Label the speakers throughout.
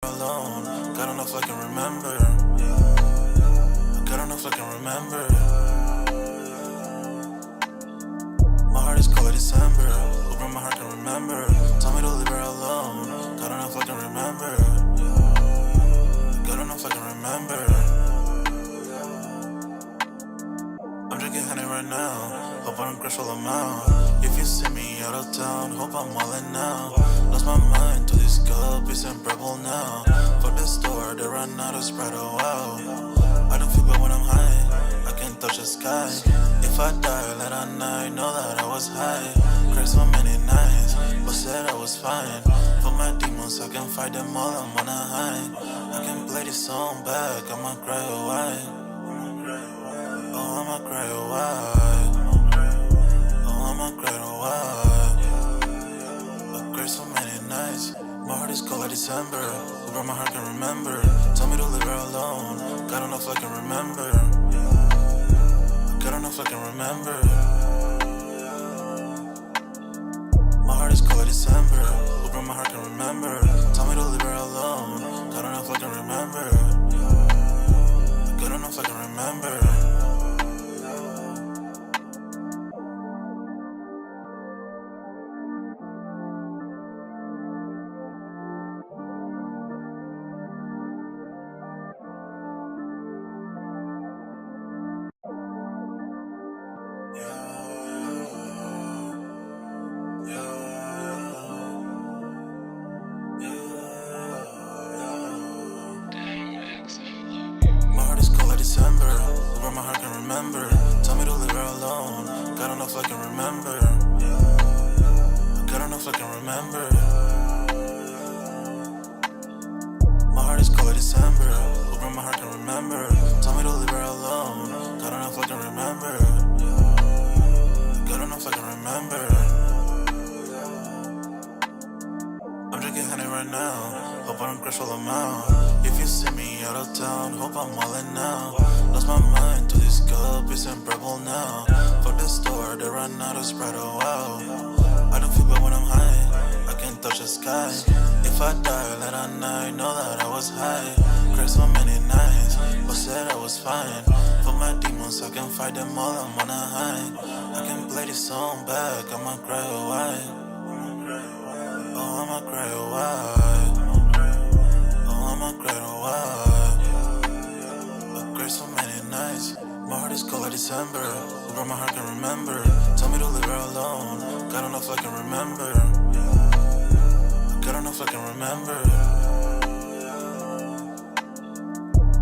Speaker 1: alone. God don't know if I can remember. God don't know if I can remember. My heart is cold like December. Open my heart can remember. Tell me to leave her alone. God don't know if I can remember. God don't know if I can remember. I'm drinking honey right now. Hope I don't crush all them out. If you see me out of town, hope I'm wildin' now. Lost my mind to these guppies and rebel now. Fuck the store, they run out of Sprite, oh wow. I don't feel bad when I'm high, I can't touch the sky. If I die late at night, know that I was high. Cried so many nights, but said I was fine. For my demons, I can fight them all, I'm on a high. I can play this song back, I'ma cry or why. Oh, I'ma cry or why. Oh, I'ma cry or why. I cried so many nights. My heart is cold like December. Who brought my heart can remember. Tell me to leave her alone. God don't know if I can remember. God don't know if I can remember. My heart is cold like December. Who brought my heart can remember. Tell me to leave her alone. God don't know if I can remember. God don't know if I can remember. December, where my heart can remember. Tell me to leave her alone. God don't know if I can remember. God don't know if I can remember. My heart is cold like December, where my heart can remember. Tell me to leave her alone. God don't know if I can remember. God don't know if I can remember. I'm drinking honey right now. Hope I don't crush all them out. If you see me out of town, hope I'm wildin' now. Lost my mind to these guppies and rebel now. Fuck the store, they run out of Sprite, oh wow. I don't feel bad when I'm high, I can't touch the sky. If I die late at night, know that I was high. Cried so many nights, but said I was fine. For my demons, I can fight them all, I'm on a high. I can play this song back, I'ma cry or why. Oh, I'ma cry or why. Oh, I'ma cry or why. I cried so many nights. My heart is cold like December. Who brought my heart can remember. Tell me to leave her alone. God don't know if I can remember. God don't know if I can remember.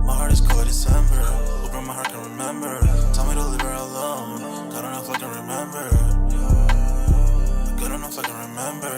Speaker 1: My heart is cold like December. Who brought my heart can remember. Tell me to leave her alone. God don't know if I can remember. God don't know if I can remember.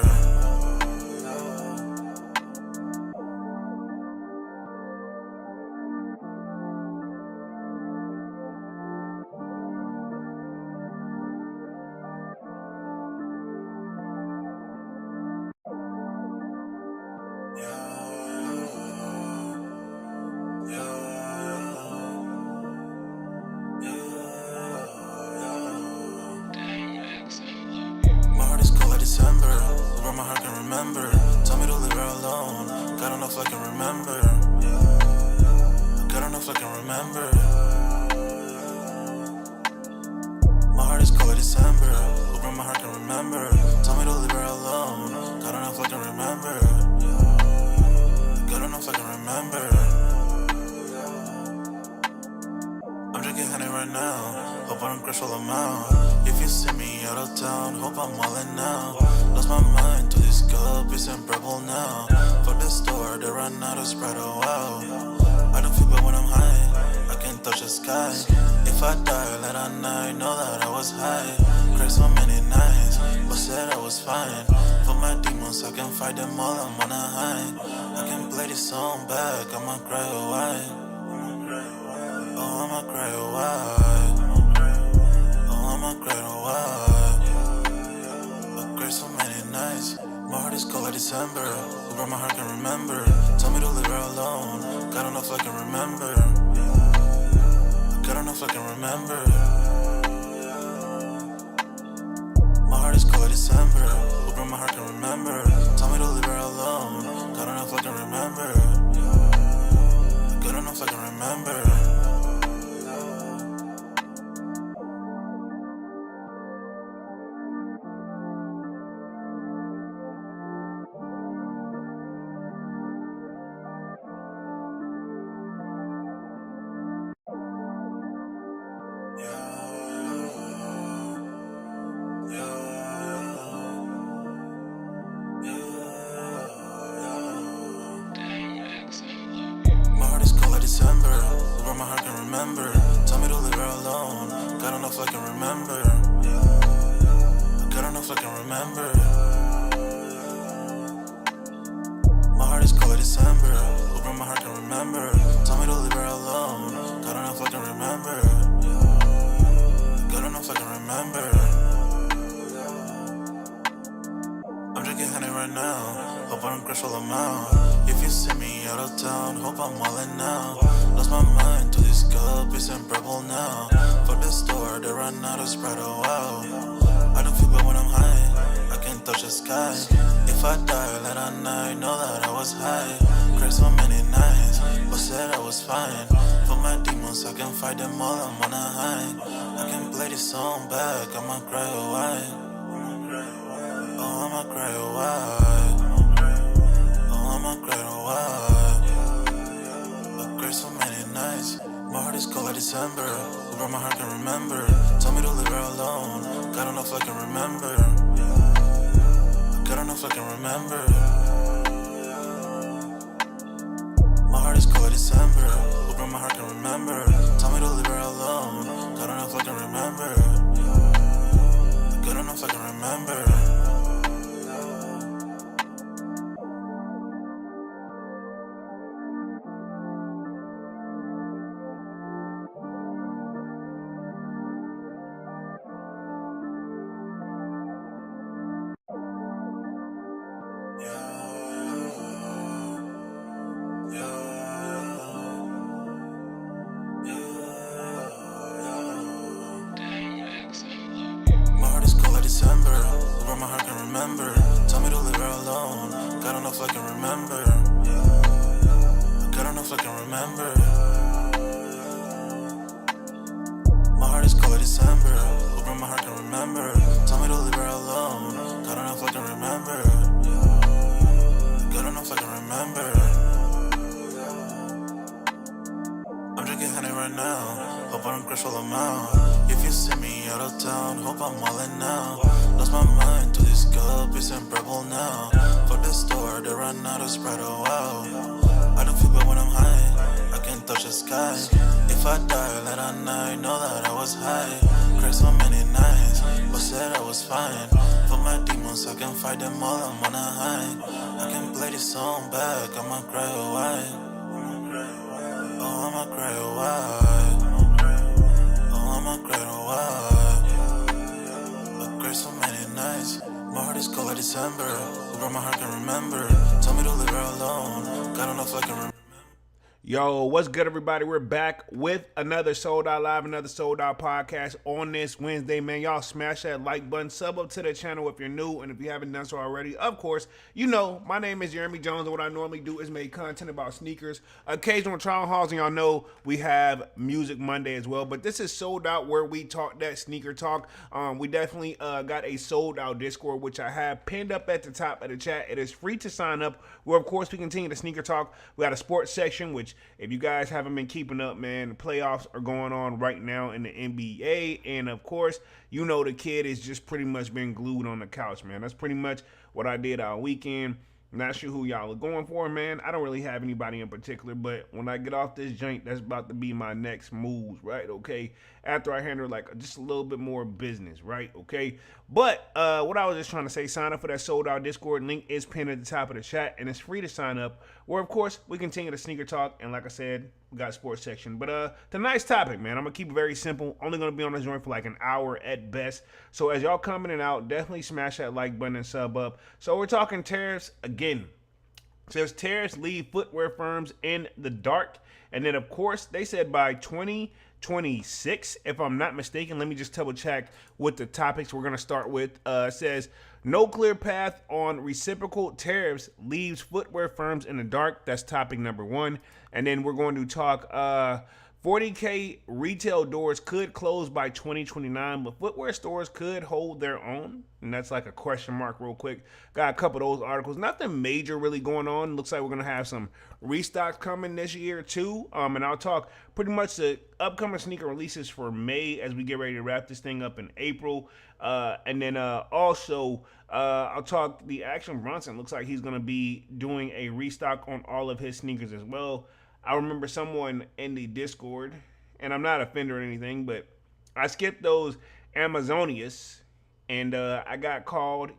Speaker 1: December, where my heart can remember. Tell me to leave her alone. God don't know if I can remember. God don't know if I can remember. My heart is cold like December, where my heart can remember. Tell me to leave her alone. God don't know if I can remember. God don't know if I can remember. I'm drinking honey right now. Hope I don't crush all them out. If you see me out of town, hope I'm wildin' now. Lost my mind to these guppies and rebel now. Fuck the store, they run out of Sprite, oh wow. I don't feel bad when I'm high, I can't touch the sky. If I die late at night, know that I was high. Cried so many nights, but said I was fine. For my demons, I can fight them all, I'm on a high. I can play this song back, I'ma cry or why. Oh, I'ma cry or why. Oh, I'ma cry or why. I cried so many nights. My heart is cold like December. Who brought my heart can remember. Tell me to leave her alone. God don't know if I can remember. God don't know if I can remember. My heart is cold like December. Who Open my heart can remember. Tell me to leave her alone. God enough I can remember. Good enough I can remember. My heart is cold like December. Over my heart can remember. Tell me to leave her alone. God enough I can remember. God enough I can remember. My heart is cold like December. Over my heart can remember. Tell me to leave her alone. God enough I can remember. God enough I can remember. I'm drinking honey right now. Hope I don't crush all amount. If you see me out of town, hope I'm wildin' now. Lost my mind to this cup, it's unbearable now. For the store, they run out of Sprite, oh wow. I don't feel bad when I'm high, I can't touch the sky. If I die late at night, know that I was high. Cried so many nights, but said I was fine. For my demons, I can fight them all, I'm on a high. I can play this song back, I'ma cry a while. Oh, I'ma cry a while. Oh, I'ma cry a while. I cried so many nights. My heart is cold like December. Over my heart can remember. Tell me to leave her alone. God enough I can remember. God enough I can remember. My heart is cold like December. Over my heart can remember. Tell me to leave her alone. God enough I can remember. God enough I can remember. My heart is cold like December. Over my heart can remember. Tell me to leave her alone. God enough I can remember. God enough I can remember. My heart is cold like December. Over my heart can remember. Tell me to leave her alone. God enough I can remember. God enough I can remember. I'm drinking honey right now. Hope I don't crush all amount. If you see me out of town, hope I'm wildin' now. Lost my mind to this cup, it's unbearable now. For the store, they run out of Sprite, oh wow. I don't feel bad when I'm high, I can't touch the sky. If I die late at night, know that I was high. Cried so many nights, but said I was fine. For my demons, I can fight them all, I'm on a high. I can play this song back, I'ma cry a while. Oh, I'ma cry a while. Oh, I'ma cry a while. I cried so many nights. My heart is cold like December. Over my heart can remember. Tell me to leave her alone. God enough I can remember.
Speaker 2: Yo, what's good, everybody? We're back with another Sold Out Live, another Sold Out podcast on this Wednesday, man. Y'all smash that like button, sub up to the channel if you're new, and if you haven't done so already, of course, you know, my name is Jeremy Jones, and what I normally do is make content about sneakers, occasional trial hauls, and y'all know we have Music Monday as well, but this is Sold Out, where we talk that sneaker talk. We definitely got a Sold Out Discord, which I have pinned up at the top of the chat. It is free to sign up, where, of course, we continue the sneaker talk. We got a sports section, which if you guys haven't been keeping up, man, the playoffs are going on right now in the NBA. And, of course, you know the kid has just pretty much been glued on the couch, man. That's pretty much what I did all weekend. Not sure who y'all are going for, man. I don't really have anybody in particular, but when I get off this joint, that's about to be my next moves, right? Okay, after I handle like just a little bit more business, right? Okay, but what I was just trying to say, sign up for that Sold Out Discord. Link is pinned at the top of the chat, and it's free to sign up, where of course we continue the sneaker talk, and like I said, we got a sports section. But tonight's topic, man, I'm gonna keep it very simple. Only gonna be on the joint for like an hour at best. So as y'all coming in and out, definitely smash that like button and sub up. So we're talking tariffs again. Says tariffs leave footwear firms in the dark. And then, of course, they said by 2026, if I'm not mistaken. Let me just double check what the topics we're going to start with. It says No clear path on reciprocal tariffs leaves footwear firms in the dark. That's topic number one. And then we're going to talk 40K retail doors could close by 2029, but footwear stores could hold their own. And that's like a question mark real quick. Got a couple of those articles. Nothing major really going on. Looks like we're going to have some restocks coming this year too. And I'll talk pretty much the upcoming sneaker releases for May as we get ready to wrap this thing up in April. And then also I'll talk the Action Bronson. Looks like he's going to be doing a restock on all of his sneakers as well. I remember someone in the Discord, and I'm not offended or anything, but I skipped those Amazonias, and I got called,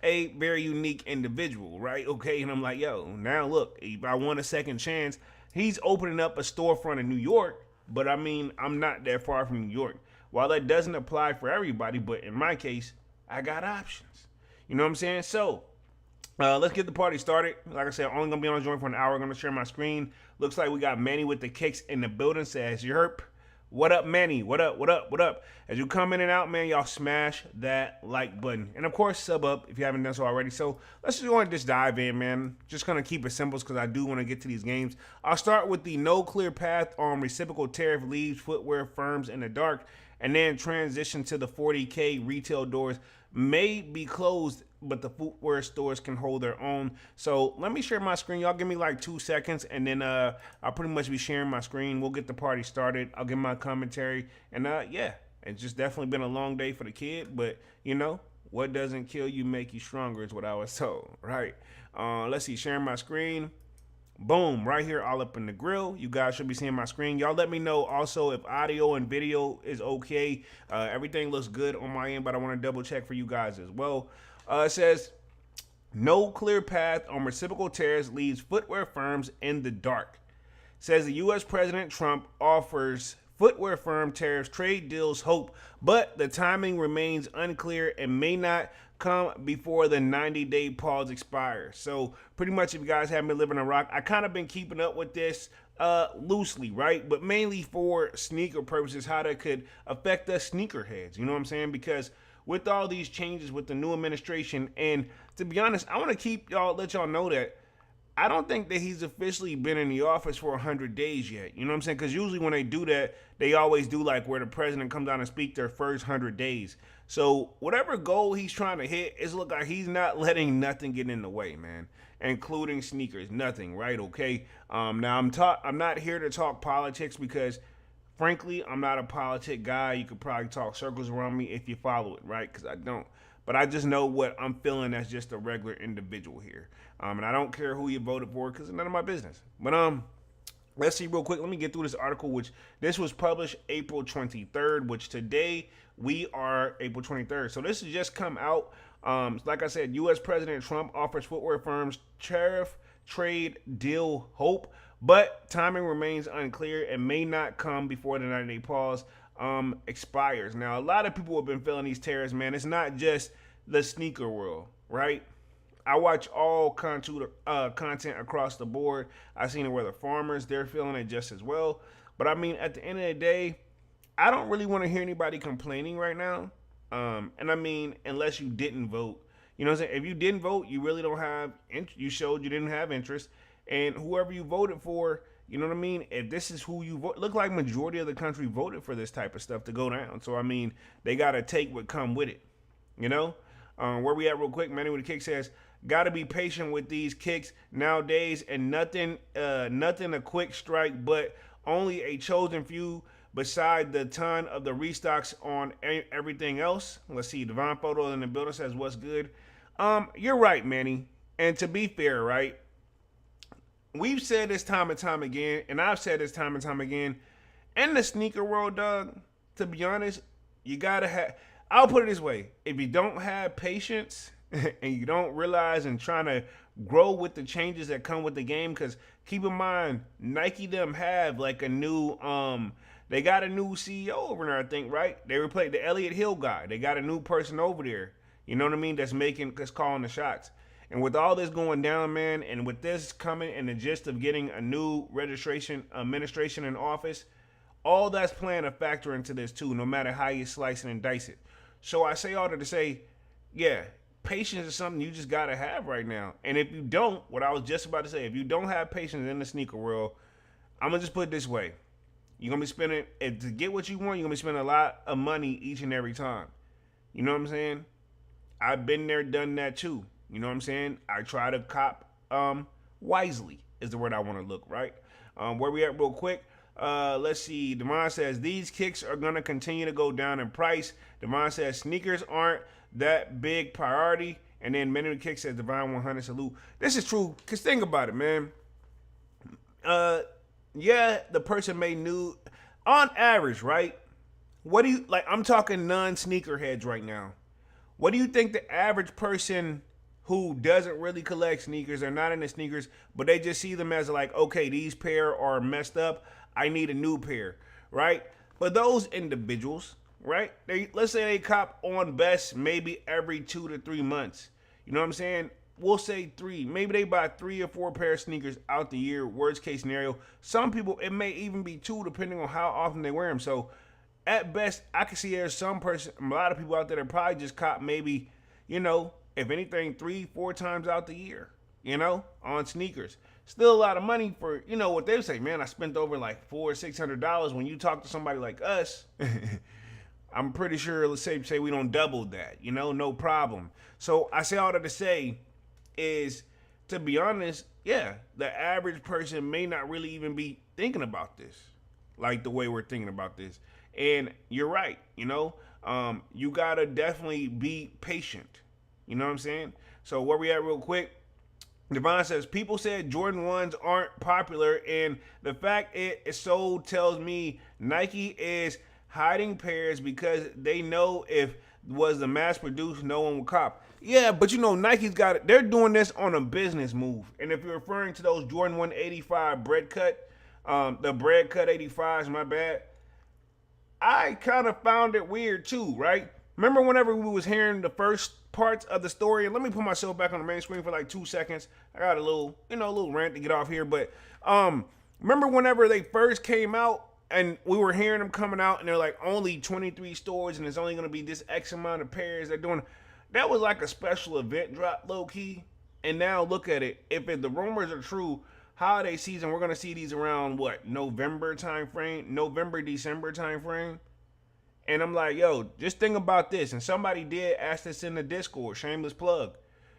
Speaker 2: a very unique individual, right? Okay, and I'm like, yo, now look, if I want a second chance, he's opening up a storefront in New York, but I mean, I'm not that far from New York. While that doesn't apply for everybody, but in my case, I got options. You know what I'm saying? So, let's get the party started. Like I said, only gonna be on the joint for an hour. I'm gonna share my screen. Looks like we got Manny with the kicks in the building. Says Yerp. What up, Manny? What up? What up? What up? As you come in and out, man, y'all smash that like button. And of course, sub up if you haven't done so already. So let's just go and just dive in, man. Just gonna keep it simple because I do want to get to these games. I'll start with the no clear path on reciprocal tariff leaves footwear firms in the dark, and then transition to the 40K retail doors may be closed, but the footwear stores can hold their own. So let me share my screen. Y'all give me like 2 seconds, and then I'll pretty much be sharing my screen. We'll get the party started. I'll give my commentary, and yeah, it's just definitely been a long day for the kid, but what doesn't kill you make you stronger is what I was told, right? Let's see, sharing my screen. Boom, right here, all up in the grill. You guys should be seeing my screen. Y'all let me know also if audio and video is okay. Everything looks good on my end, but I want to double check for you guys as well. It says, no clear path on reciprocal tariffs leaves footwear firms in the dark. Says the U.S. President Trump offers footwear firm tariffs trade deals hope, but the timing remains unclear and may not come before the 90-day pause expires. So pretty much if you guys haven't been living a rock, I kind of been keeping up with this loosely, right? But mainly for sneaker purposes, how that could affect us sneakerheads. You know what I'm saying? Because with all these changes with the new administration, and to be honest, I want to let y'all know that I don't think that he's officially been in the office for 100 days yet. You know what I'm saying? Because usually when they do that, they always do like where the president comes down and speak their first 100 days. So whatever goal he's trying to hit, it's look like he's not letting nothing get in the way, man, including sneakers. Nothing, right? Okay. Now I'm not here to talk politics because, frankly, I'm not a politic guy. You could probably talk circles around me if you follow it, right? Because I don't. But I just know what I'm feeling as just a regular individual here. And I don't care who you voted for because it's none of my business. But let's see real quick. Let me get through this article, which this was published April 23rd, which today we are April 23rd. So this has just come out. Like I said, U.S. President Trump offers footwear firms tariff trade deal hope, but timing remains unclear and may not come before the 90-day pause expires. Now, a lot of people have been feeling these tariffs, man. It's not just the sneaker world, right? I watch all content across the board. I've seen it where the farmers, they're feeling it just as well. But I mean, at the end of the day, I don't really want to hear anybody complaining right now. And I mean, unless you didn't vote. You know what I'm saying? If you didn't vote, you really don't have, you showed you didn't have interest. And whoever you voted for, you know what I mean? If this is who you vote, look like majority of the country voted for this type of stuff to go down. So, I mean, they got to take what come with it, Where we at real quick, Manny with the kick says, got to be patient with these kicks nowadays and nothing a quick strike, but only a chosen few beside the ton of the restocks on everything else. Let's see, Divine Photo in the building says, what's good? You're right, Manny. And to be fair, right? We've said this time and time again, and I've said this time and time again, in the sneaker world, dog, to be honest, you gotta have, I'll put it this way, if you don't have patience and you don't realize and trying to grow with the changes that come with the game, because keep in mind, Nike them have like a new, they got a new CEO over there, I think, right? They replaced the Elliott Hill guy. They got a new person over there, you know what I mean, that's calling the shots. And with all this going down, man, and with this coming and the gist of getting a new administration in office, all that's playing a factor into this too, no matter how you slice it and dice it. So I say all that to say, yeah, patience is something you just gotta have right now. And if you don't, what I was just about to say, if you don't have patience in the sneaker world, I'm gonna just put it this way: you're gonna be spending to get what you want. You're gonna be spending a lot of money each and every time. You know what I'm saying? I've been there, done that too. You know what I'm saying? I try to cop wisely is the word I want to look, right? Where we at real quick? Let's see. Devon says these kicks are gonna continue to go down in price. Devon says sneakers aren't that big priority. And then Many Kick says Divine 100 salute. This is true. Cause think about it, man. Yeah, the person may new on average, right? What do you like? I'm talking non-sneakerheads right now. What do you think the average person who doesn't really collect sneakers or not into sneakers, but they just see them as like, okay, these pair are messed up. I need a new pair, right? But those individuals, right? They let's say they cop on best maybe every 2 to 3 months. You know what I'm saying? We'll say three. Maybe they buy 3 or 4 pair of sneakers out the year. Worst case scenario. Some people it may even be 2, depending on how often they wear them. So at best, I can see there's some person, a lot of people out there that probably just cop maybe, if anything, 3, 4 times out the year, on sneakers. Still a lot of money for, what they say, man, I spent over like $400-600. When you talk to somebody like us, I'm pretty sure, let's say we don't double that, no problem. So I say all that to say is, to be honest, yeah, the average person may not really even be thinking about this like the way we're thinking about this. And you're right, you gotta definitely be patient. You know what I'm saying? So where we at real quick? Devon says, people said Jordan 1s aren't popular, and the fact it is sold tells me Nike is hiding pairs because they know if was the mass produced, no one would cop. Yeah, but Nike's got it. They're doing this on a business move. And if you're referring to those Jordan 185 bread cut, the bread cut 85s, my bad. I kind of found it weird too, right? Remember whenever we was hearing the first parts of the story, and let me put myself back on the main screen for like 2 seconds. I got a little rant to get off here, but remember whenever they first came out and we were hearing them coming out and they're like only 23 stores and it's only going to be this X amount of pairs they're doing. That was like a special event drop, low key. And now look at it. If the rumors are true, holiday season, we're gonna see these around what, November, December time frame. And I'm like, yo, just think about this. And somebody did ask this in the Discord, shameless plug.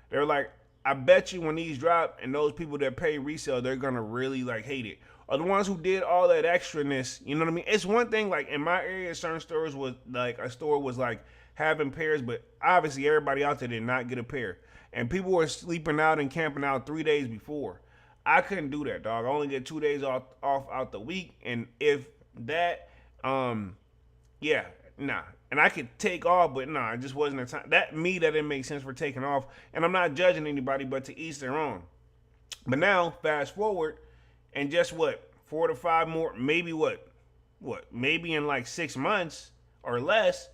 Speaker 2: They're like, I bet you when these drop and those people that pay resale, they're gonna really like hate it. Or the ones who did all that extraness, you know what I mean? It's one thing, like in my area, certain stores was like a store was like having pairs, but obviously everybody out there did not get a pair. And people were sleeping out and camping out 3 days before. I couldn't do that, dog. I only get 2 days off out the week, and if that, yeah, nah. And I could take off, but nah, it just wasn't the time. That didn't make sense for taking off. And I'm not judging anybody, but to each their own. But now, fast forward, and just what, 4 to 5 more, maybe maybe in like 6 months or less,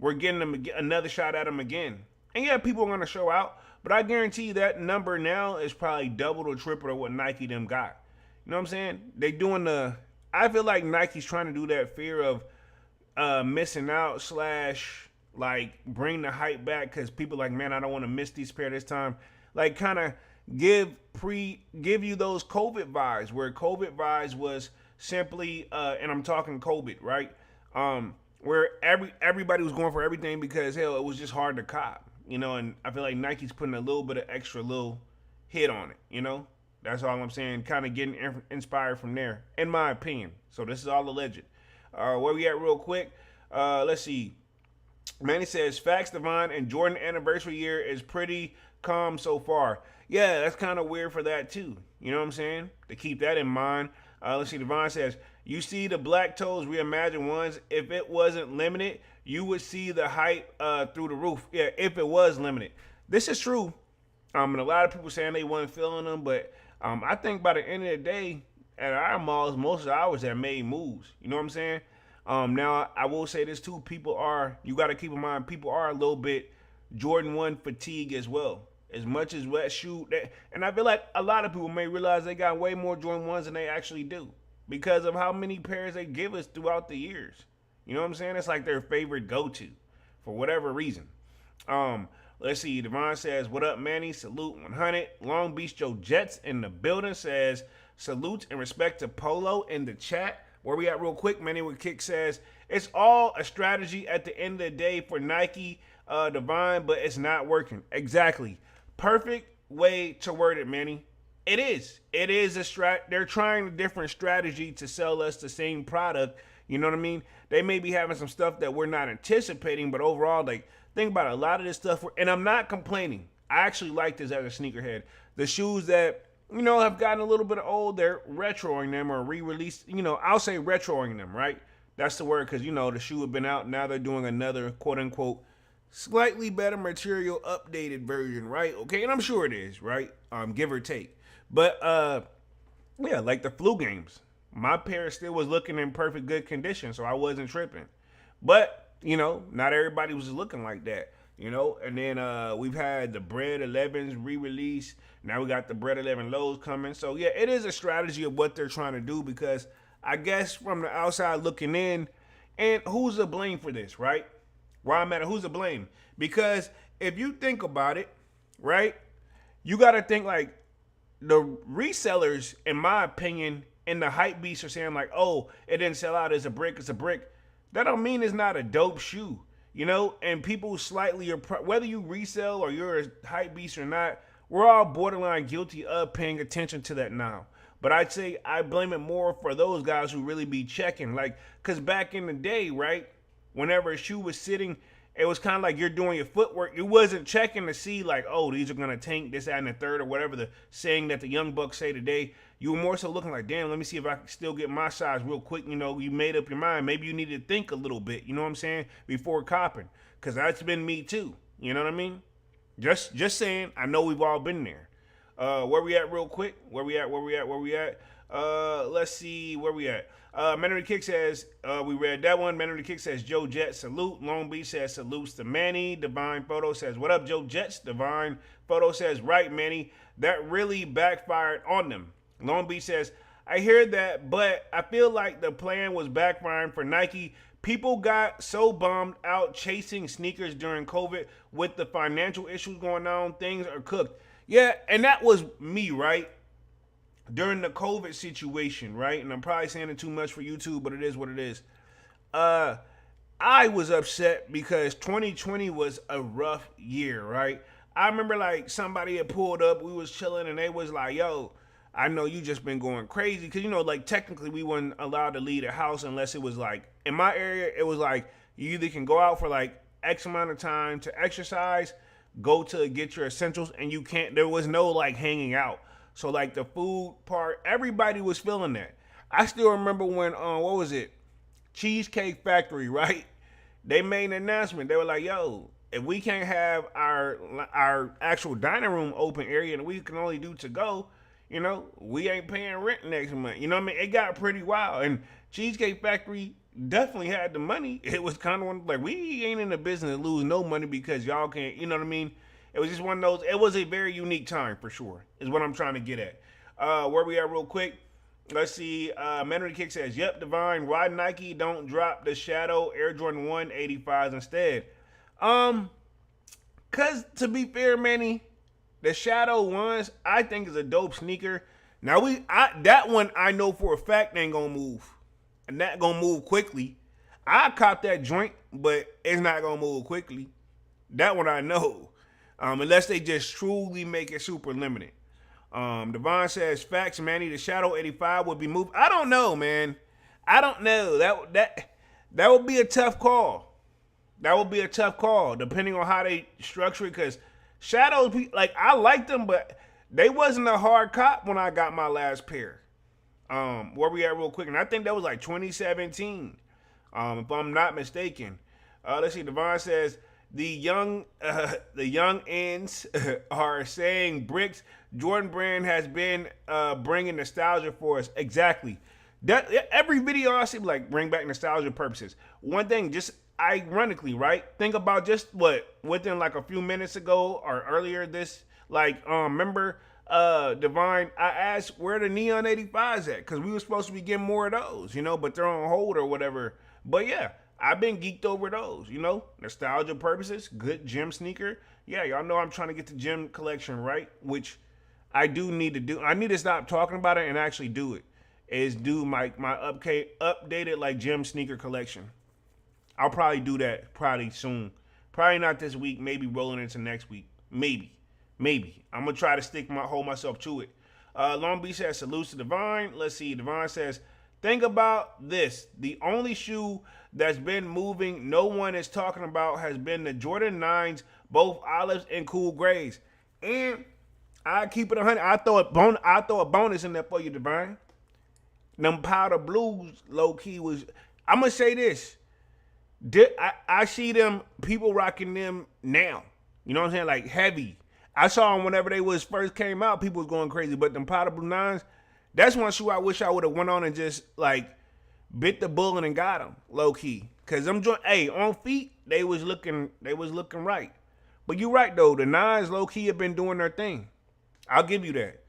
Speaker 2: we're getting them another shot at them again. And yeah, people are gonna show out. But I guarantee you that number now is probably double or triple of what Nike them got. You know what I'm saying? They doing I feel like Nike's trying to do that fear of missing out / like bring the hype back because people like, man, I don't want to miss these pair this time. Like kind of give you those COVID vibes where COVID vibes was simply and I'm talking COVID, right? Where everybody was going for everything because hell, it was just hard to cop. And I feel like Nike's putting a little bit of extra little hit on it, That's all I'm saying. Kind of getting inspired from there, in my opinion. So this is all alleged. Where we at real quick? Let's see. Manny says, facts, Devon, and Jordan anniversary year is pretty calm so far. Yeah, that's kind of weird for that too. You know what I'm saying? To keep that in mind. Let's see. Devon says, you see the Black Toes Reimagined ones. If it wasn't limited, you would see the hype through the roof. Yeah, if it was limited. This is true. And a lot of people saying they wasn't feeling them, but I think by the end of the day, at our malls, most of ours have made moves. You know what I'm saying? Now, I will say this too. You got to keep in mind, people are a little bit Jordan 1 fatigue as well. As much as wet shoe. And I feel like a lot of people may realize they got way more Jordan 1s than they actually do because of how many pairs they give us throughout the years. You know what I'm saying? It's like their favorite go-to for whatever reason. Let's see. Devon says, "What up, Manny? Salute 100." Long Beach Joe Jets in the building says, "Salutes and respect to Polo in the chat." Where we at real quick? Manny with Kick says, "It's all a strategy at the end of the day for Nike, Devon, but it's not working." Exactly. Perfect way to word it, Manny. It is. It is a They're trying a different strategy to sell us the same product. You know what I mean? They may be having some stuff that we're not anticipating, but overall, like, think about it, a lot of this stuff. And I'm not complaining. I actually like this as a sneakerhead. The shoes that, have gotten a little bit old, they're retroing them or re-released. I'll say retroing them, right? That's the word, because, the shoe had been out. Now they're doing another, quote unquote, slightly better material, updated version, right? Okay, and I'm sure it is, right? Give or take. But yeah, like the flu games, my pair still was looking in perfect good condition, so I wasn't tripping. But not everybody was looking like that. And then we've had the Bread 11s re-release. Now we got the Bread 11 lows coming. So yeah, it is a strategy of what they're trying to do, because I guess from the outside looking in, and who's to blame for this, right? Why matter? Who's to blame? Because if you think about it, right, you got to think like, the resellers, in my opinion, and the hype beasts are saying like, "Oh, it didn't sell out. It's a brick. It's a brick." That don't mean it's not a dope shoe, And people slightly, whether you resell or you're a hype beast or not, we're all borderline guilty of paying attention to that now. But I'd say I blame it more for those guys who really be checking, like, because back in the day, right, whenever a shoe was sitting, it was kind of like you're doing your footwork. You wasn't checking to see like, oh, these are going to tank this, that, and the third, or whatever the saying that the young bucks say today. You were more so looking like, damn, let me see if I can still get my size real quick. You made up your mind. Maybe you need to think a little bit, you know what I'm saying, before copping. Because that's been me too. You know what I mean? Just saying, I know we've all been there. Where we at real quick? Where we at? Let's see, where we at? Manny Kick says, we read that one. Manny Kick says, Joe Jets, salute. Long Beach says, salutes to Manny. Divine Photo says, what up, Joe Jets? Divine Photo says, right, Manny. That really backfired on them. Long Beach says, I hear that, but I feel like the plan was backfiring for Nike. People got so bummed out chasing sneakers during COVID with the financial issues going on. Things are cooked. Yeah, and that was me, right? During the COVID situation, right? And I'm probably saying it too much for YouTube, but it is what it is. I was upset because 2020 was a rough year, right? I remember like somebody had pulled up, we was chilling, and they was like, yo, I know you just been going crazy. Because, like technically we weren't allowed to leave the house unless it was like, in my area, it was like you either can go out for like X amount of time to exercise, go to get your essentials, and you can't, there was no like hanging out. So like the food part, everybody was feeling that. I still remember when, what was it? Cheesecake Factory, right? They made an announcement. They were like, yo, if we can't have our actual dining room open area and we can only do to go, we ain't paying rent next month. You know what I mean? It got pretty wild. And Cheesecake Factory definitely had the money. It was kind of like, we ain't in the business to lose no money because y'all can't, you know what I mean? It was just one of those, it was a very unique time for sure, is what I'm trying to get at. Where we at real quick? Let's see. Manny Kick says, yep, Divine, why Nike don't drop the Shadow Air Jordan 1 85s instead? Cause to be fair, Manny, the Shadow ones, I think is a dope sneaker. Now that one I know for a fact ain't gonna move. And that gonna move quickly. I cop that joint, but it's not gonna move quickly. That one I know. Unless they just truly make it super limited. Devon says, facts, Manny, the Shadow 85 would be moved. I don't know, man. I don't know. That would be a tough call. That would be a tough call, depending on how they structure it, because Shadows, like, I liked them, but they wasn't a hard cop when I got my last pair. Where we at real quick? And I think that was like 2017, if I'm not mistaken. Let's see. Devon says, the young ends are saying bricks. Jordan Brand has been bringing nostalgia for us. Exactly. That every video I see like bring back nostalgia purposes. One thing, just ironically, right? Think about just within like a few minutes ago or earlier this, like remember Divine, I asked where the Neon 85s at, because we were supposed to be getting more of those, but they're on hold or whatever. But yeah, I've been geeked over those, nostalgia purposes, good gym sneaker. Yeah, y'all know I'm trying to get the gym collection right, which I do need to do. I need to stop talking about it and actually do it. Is do my updated like gym sneaker collection. I'll probably do that probably soon. Probably not this week. Maybe rolling into next week. Maybe. I'm gonna try to hold myself to it. Long Beach says salutes to Divine. Let's see. Divine says, think about this. The only shoe that's been moving, no one is talking about, has been the Jordan 9s, both olives and cool grays. And I keep it 100. I throw a bonus in there for you, Divine. Them powder blues, low key was. I'm gonna say this. I see them people rocking them now. You know what I'm saying? Like heavy. I saw them whenever they first came out. People was going crazy. But them powder blue 9s, that's one shoe I wish I would have went on and just like bit the bullet and got them low key. Cause them on feet they was looking right. But you're right though. The 9s low key have been doing their thing. I'll give you that.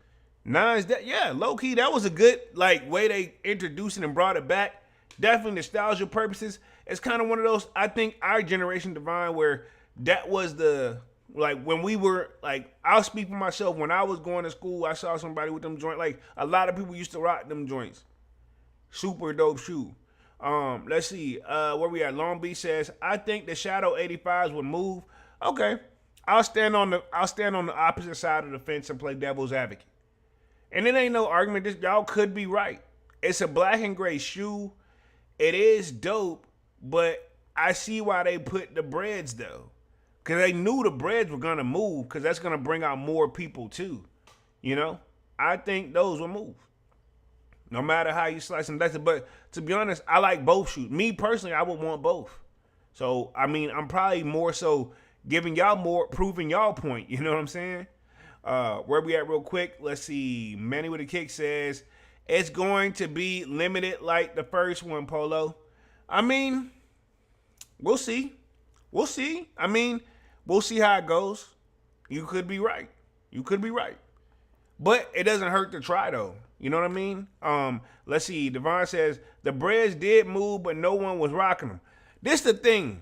Speaker 2: 9s, low key that was a good like way they introduced it and brought it back. Definitely nostalgia purposes. It's kind of one of those, I think, our generation, Divine, where that was the, like, when we were, like, I'll speak for myself. When I was going to school, I saw somebody with them joints. Like, a lot of people used to rock them joints. Super dope shoe. Let's see. Where we at? Long Beach says, I think the Shadow 85s would move. Okay. I'll stand on the opposite side of the fence and play devil's advocate. And it ain't no argument. Y'all could be right. It's a black and gray shoe. It is dope, but I see why they put the breads though. Because they knew the breads were going to move because that's going to bring out more people too. I think those will move. No matter how you slice and dice it. But to be honest, I like both shoes. Me personally, I would want both. So, I mean, I'm probably more so proving y'all point. You know what I'm saying? Where we at real quick? Let's see. Manny with a kick says, it's going to be limited like the first one, Polo. I mean, we'll see. I mean, we'll see how it goes. You could be right. But it doesn't hurt to try, though. You know what I mean? Let's see. Devon says, the breads did move, but no one was rocking them. This the thing.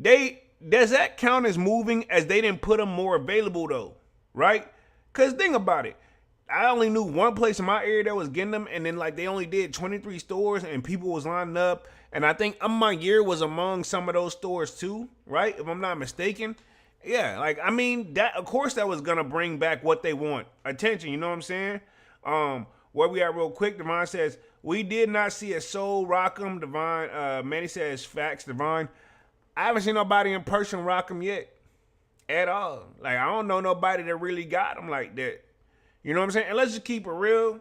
Speaker 2: Does that count as moving as they didn't put them more available, though? Right? Because think about it. I only knew one place in my area that was getting them, and then like they only did 23 stores, and people was lining up. And I think my year was among some of those stores too, right? If I'm not mistaken. Yeah, like I mean that. Of course, that was gonna bring back what they want, attention. You know what I'm saying? Where we at real quick? Devon says we did not see a soul rock them. Devon, Manny says facts. Devon, I haven't seen nobody in person rock them yet, at all. Like I don't know nobody that really got them like that. You know what I'm saying? And let's just keep it real.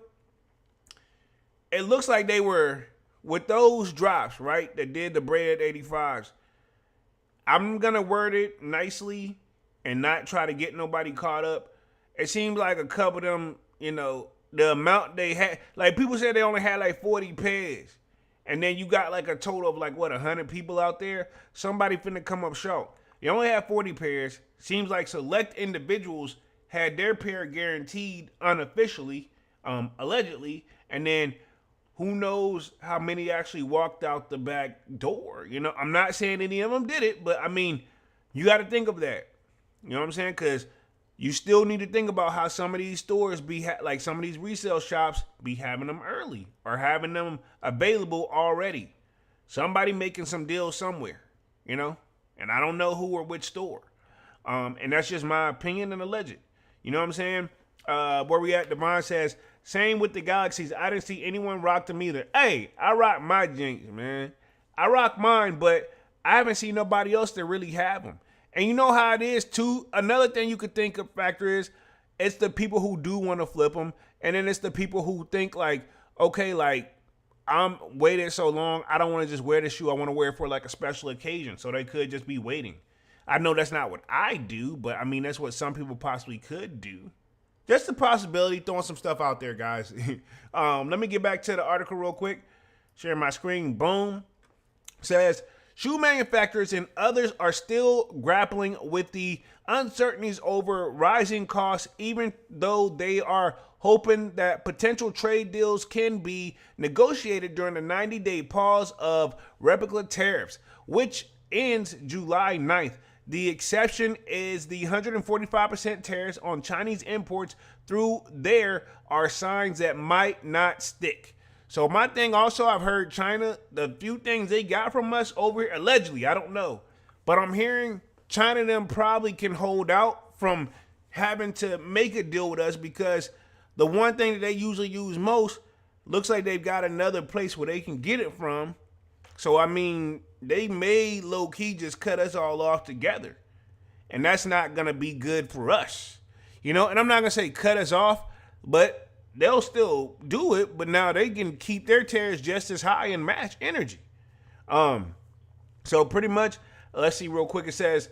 Speaker 2: It looks like they were, with those drops, right, that did the braided 85s, I'm going to word it nicely and not try to get nobody caught up. It seems like a couple of them, the amount they had, like people said they only had like 40 pairs. And then you got like a total of like, 100 people out there? Somebody finna come up short. You only have 40 pairs. Seems like select individuals had their pair guaranteed unofficially, allegedly, and then who knows how many actually walked out the back door. I'm not saying any of them did it, but I mean, you got to think of that. You know what I'm saying? Because you still need to think about how some of these stores like some of these resale shops be having them early or having them available already. Somebody making some deals somewhere, and I don't know who or which store. And that's just my opinion and alleged. You know what I'm saying? Where we at? Devon says, same with the Galaxies. I didn't see anyone rock them either. Hey, I rock my Jinx, man. I rock mine, but I haven't seen nobody else that really have them. And you know how it is, too? Another thing you could think of factor is, it's the people who do want to flip them. And then it's the people who think like, okay, like, I'm waited so long, I don't want to just wear the shoe. I want to wear it for like a special occasion. So they could just be waiting. I know that's not what I do, but I mean, that's what some people possibly could do. Just a possibility, throwing some stuff out there, guys. Let me get back to the article real quick. Share my screen. Boom. Says, shoe manufacturers and others are still grappling with the uncertainties over rising costs, even though they are hoping that potential trade deals can be negotiated during the 90-day pause of replica tariffs, which ends July 9th. The exception is the 145% tariffs on Chinese imports through there are signs that might not stick. So my thing also, I've heard China, the few things they got from us over here, allegedly, I don't know, but I'm hearing China them probably can hold out from having to make a deal with us because the one thing that they usually use most looks like they've got another place where they can get it from. So, I mean, they may low-key just cut us all off together. And that's not going to be good for us. And I'm not going to say cut us off, but they'll still do it. But now they can keep their tariffs just as high and match energy. So pretty much, let's see real quick. It says,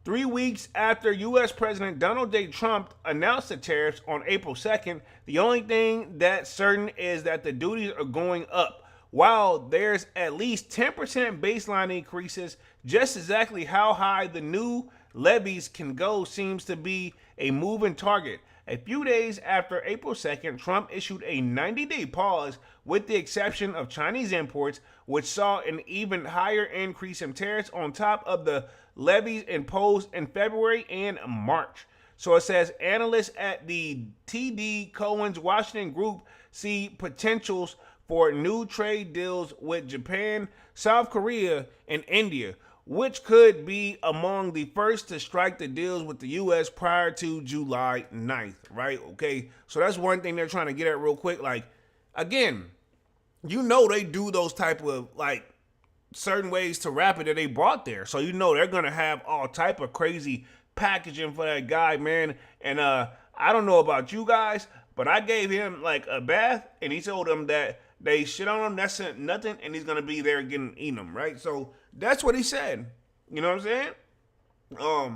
Speaker 2: 3 weeks after U.S. President Donald J. Trump announced the tariffs on April 2nd, the only thing that's certain is that the duties are going up. While there's at least 10% baseline increases, just exactly how high the new levies can go seems to be a moving target. A few days after April 2nd, Trump issued a 90-day pause with the exception of Chinese imports, which saw an even higher increase in tariffs on top of the levies imposed in February and March. So it says analysts at the TD Cowen's Washington Group see potentials for new trade deals with Japan, South Korea, and India, which could be among the first to strike the deals with the U.S. prior to July 9th, right? Okay, so that's one thing they're trying to get at real quick. Like, again, they do those type of, like, certain ways to wrap it that they brought there. So they're going to have all type of crazy packaging for that guy, man. And I don't know about you guys, but I gave him, like, a bath, and he told him that they shit on him, that's nothing, and he's gonna be there eating them, right? So that's what he said. You know what I'm saying?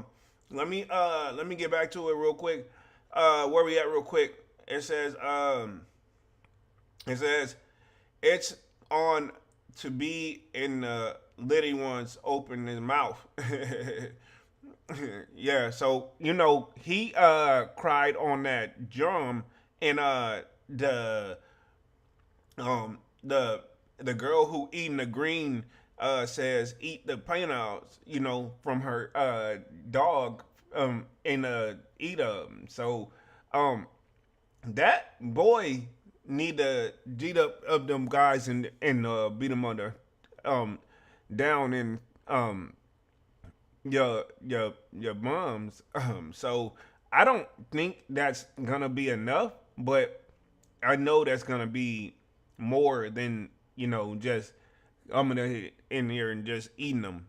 Speaker 2: Let me get back to it real quick. Where we at real quick? It says it's on to be in the litty ones open his mouth. Yeah, so he cried on that drum and the girl who eating the green says eat the peanuts, from her dog and eat them. So that boy need to beat up them guys and beat them under down in your moms. So I don't think that's gonna be enough, but I know that's gonna be more than just I'm gonna in here and just eating them,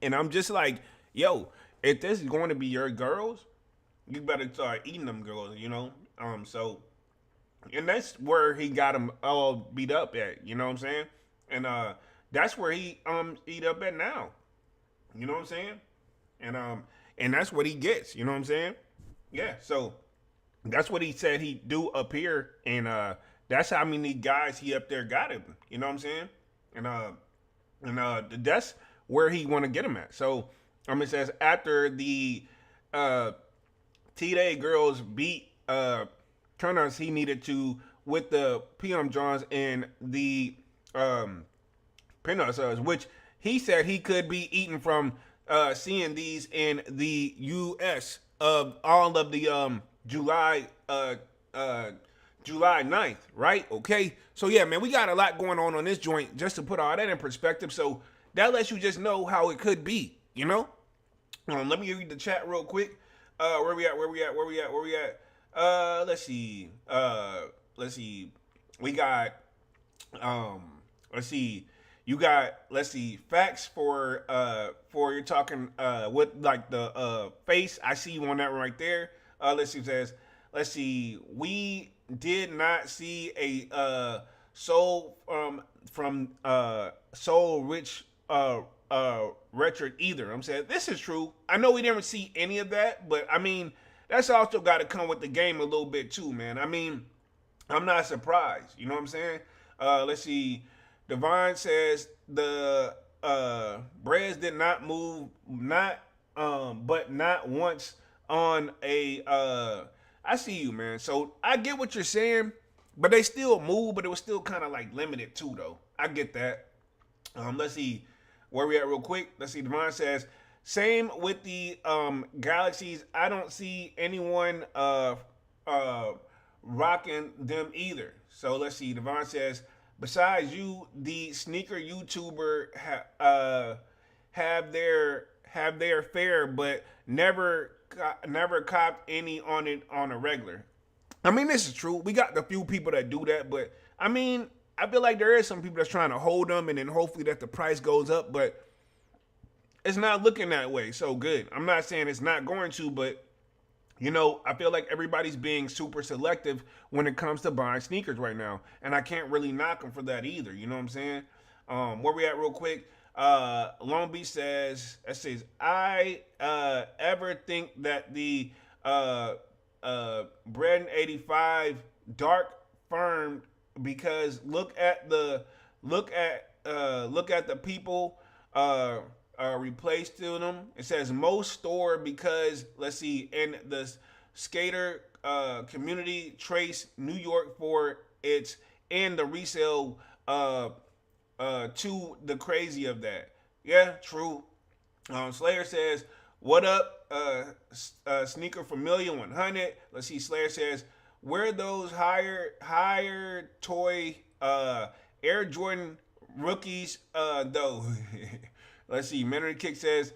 Speaker 2: and I'm just like, yo, if this is going to be your girls, you better start eating them girls, so, and that's where he got them all beat up at, you know what I'm saying, and that's where he eat up at now, you know what I'm saying, and that's what he gets, you know what I'm saying, yeah, so that's what he said he do up here, and that's how many guys he up there got him. You know what I'm saying? And that's where he want to get him at. So it says after the T-Day girls beat turnouts he needed to with the PM Johns and the peanuts, which he said he could be eating from seeing these in the U.S. of all of the July 9th, right? Okay. So yeah, man, we got a lot going on this joint just to put all that in perspective. So that lets you just know how it could be, let me read the chat real quick. Where we at? Let's see. We got, you got, facts for you're talking, with like the, face. I see you on that one right there. Let's see, we did not see a soul from Soul Rich Richard either. I'm saying this is true. I know we didn't see any of that, but I mean that's also got to come with the game a little bit too, man. I mean, I'm not surprised. You know what I'm saying? Let's see. Devon says the Brez did not move, but not once on a I see you, man. So I get what you're saying, but they still move, but it was still kind of like limited too, though. I get that. Let's see where we at real quick. Let's see. Devon says, same with the Galaxies. I don't see anyone uh rocking them either. So let's see. Devon says, besides you, the sneaker YouTuber have their fare, but never copped any on it on a regular. I mean, this is true. We got the few people that do that, but I mean, I feel like there is some people that's trying to hold them, and then hopefully that the price goes up, but it's not looking that way. So good. I'm not saying it's not going to, but you know, I feel like everybody's being super selective when it comes to buying sneakers right now, and I can't really knock them for that either. You know what I'm saying? Where we at real quick? Long Beach says, I ever think that the Bread 85 dark firm, because look at the people replaced to them. It says most store, because let's see, in the skater community trace New York for its and the resale to the crazy of that. Yeah, true. Slayer says, what up, sneaker familiar 100. Let's see, Slayer says, where those higher toy Air Jordan rookies though? Let's see, Menor Kick says,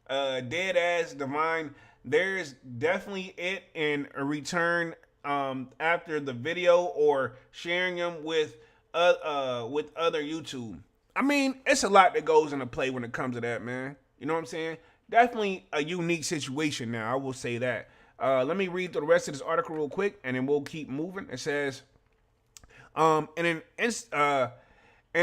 Speaker 2: dead ass Divine, there's definitely it in a return after the video or sharing them with other YouTube. I mean, it's a lot that goes into play when it comes to that, man. You know what I'm saying? Definitely a unique situation now, I will say that. Let me read through the rest of this article real quick, and then we'll keep moving. It says, in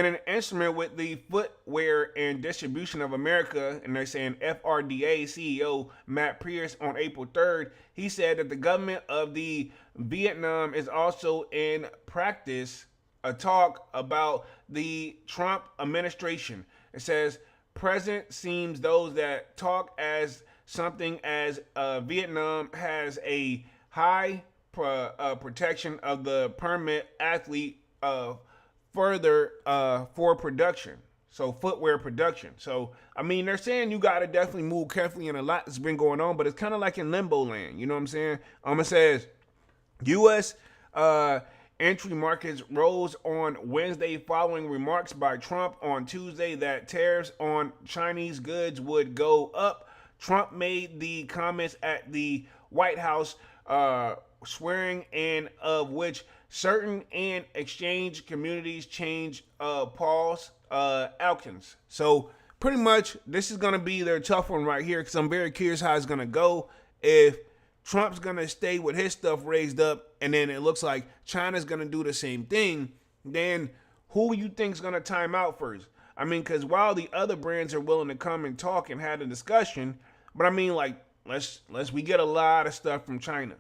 Speaker 2: an instrument with the Footwear and Distribution of America, and they're saying FRDA CEO Matt Pierce on April 3rd, he said that the government of the Vietnam is also in practice a talk about the Trump administration. It says, present seems those that talk as something as Vietnam has a high protection of the permit athlete further for production. So footwear production. So, I mean, they're saying you got to definitely move carefully, and a lot that's been going on, but it's kind of like in limbo land. You know what I'm saying? It says, U.S. Entry markets rose on Wednesday following remarks by Trump on Tuesday that tariffs on Chinese goods would go up. Trump made the comments at the White House, swearing in of which certain and exchange communities change Paul's Alkins. So pretty much this is going to be their tough one right here, because I'm very curious how it's going to go. If Trump's going to stay with his stuff raised up, and then it looks like China's going to do the same thing, then who you think is going to time out first? I mean, because while the other brands are willing to come and talk and have a discussion, but I mean, like, we get a lot of stuff from China.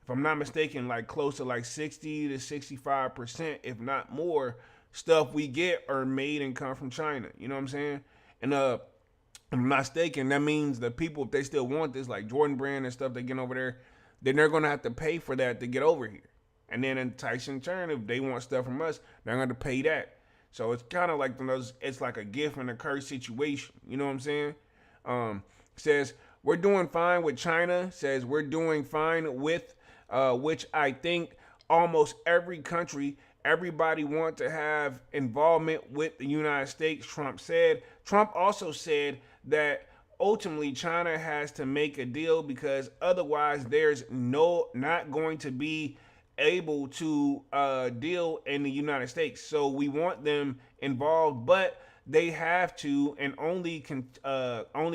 Speaker 2: If I'm not mistaken, like close to like 60 to 65%, if not more, stuff we get are made and come from China. You know what I'm saying? And if I'm not mistaken, that means the people, if they still want this, like Jordan Brand and stuff they get over there, then they're going to have to pay for that to get over here. And then in Tyson turn, if they want stuff from us, they're going to pay that. So it's kind of like it's like a gift and a curse situation. You know what I'm saying? Says, we're doing fine with China. Says, we're doing fine with, which I think almost every country, everybody want to have involvement with the United States, Trump said. Trump also said that ultimately China has to make a deal, because otherwise there's not going to be able to deal in the United States. So we want them involved, but they have to, and only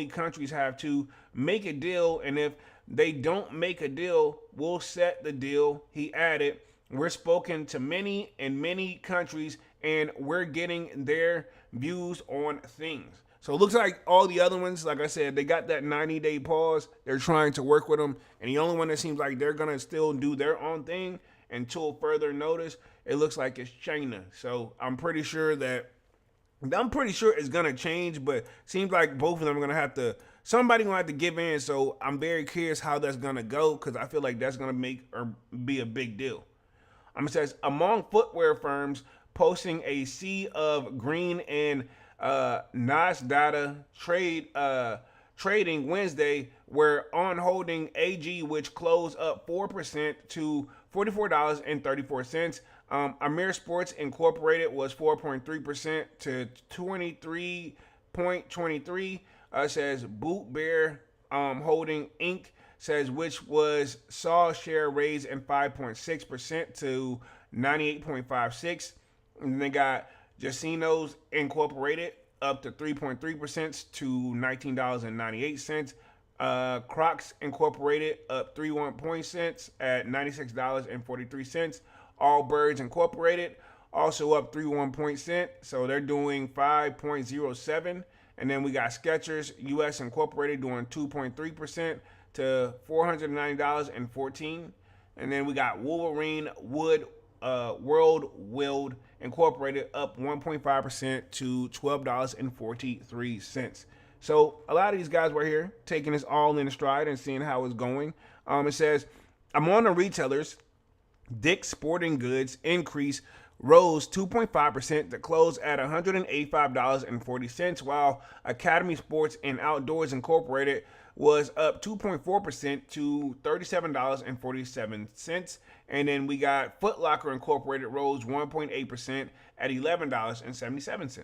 Speaker 2: countries have to make a deal. And if they don't make a deal, we'll set the deal. He added, we're spoken to many countries, and we're getting their views on things. So it looks like all the other ones, like I said, they got that 90-day pause. They're trying to work with them. And the only one that seems like they're going to still do their own thing until further notice, it looks like it's China. So I'm pretty sure it's going to change, but seems like both of them are going to have to somebody gonna have to give in. So I'm very curious how that's gonna go because I feel like that's gonna make or be a big deal. It says among footwear firms posting a sea of green and NAS data trading Wednesday were On Holding AG, which closed up 4% to $44.34. Amir Sports Incorporated was 4.3% to 23.23. Says Boot Bear Holding Inc. says which was saw share raise in 5.6% to 98.56. And then they got Jacino's Incorporated up to 3.3% to $19.98. Crocs Incorporated up 31 cents at $96.43. Allbirds Incorporated also up 31 cents, so they're doing 5.07. And then we got Skechers US Incorporated doing 2.3% to $490.14. And then we got Wolverine Wood World Wild Incorporated up 1.5% to $12.43. So a lot of these guys were here taking this all in stride and seeing how it's going. It says, among the retailers, Dick's Sporting Goods increase rose 2.5% to close at $185.40, while Academy Sports and Outdoors Incorporated was up 2.4% to $37.47. And then we got Foot Locker Incorporated rose 1.8% at $11.77.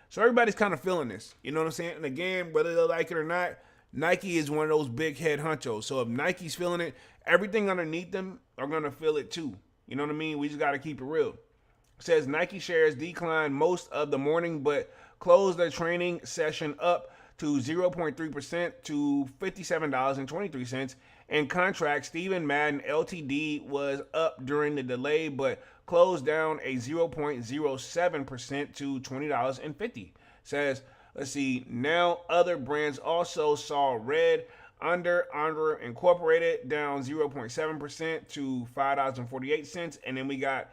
Speaker 2: So everybody's kind of feeling this. You know what I'm saying? And again, whether they like it or not, Nike is one of those big head honchos. So if Nike's feeling it, everything underneath them are going to feel it too. You know what I mean? We just got to keep it real. It says Nike shares declined most of the morning, but closed their training session up to 0.3% to $57.23. In contrast, Stephen Madden Ltd was up during the delay, but closed down a 0.07% to $20.50. Says, let's see, now other brands also saw red. Under Armour Incorporated down 0.7% to $5.48. And then we got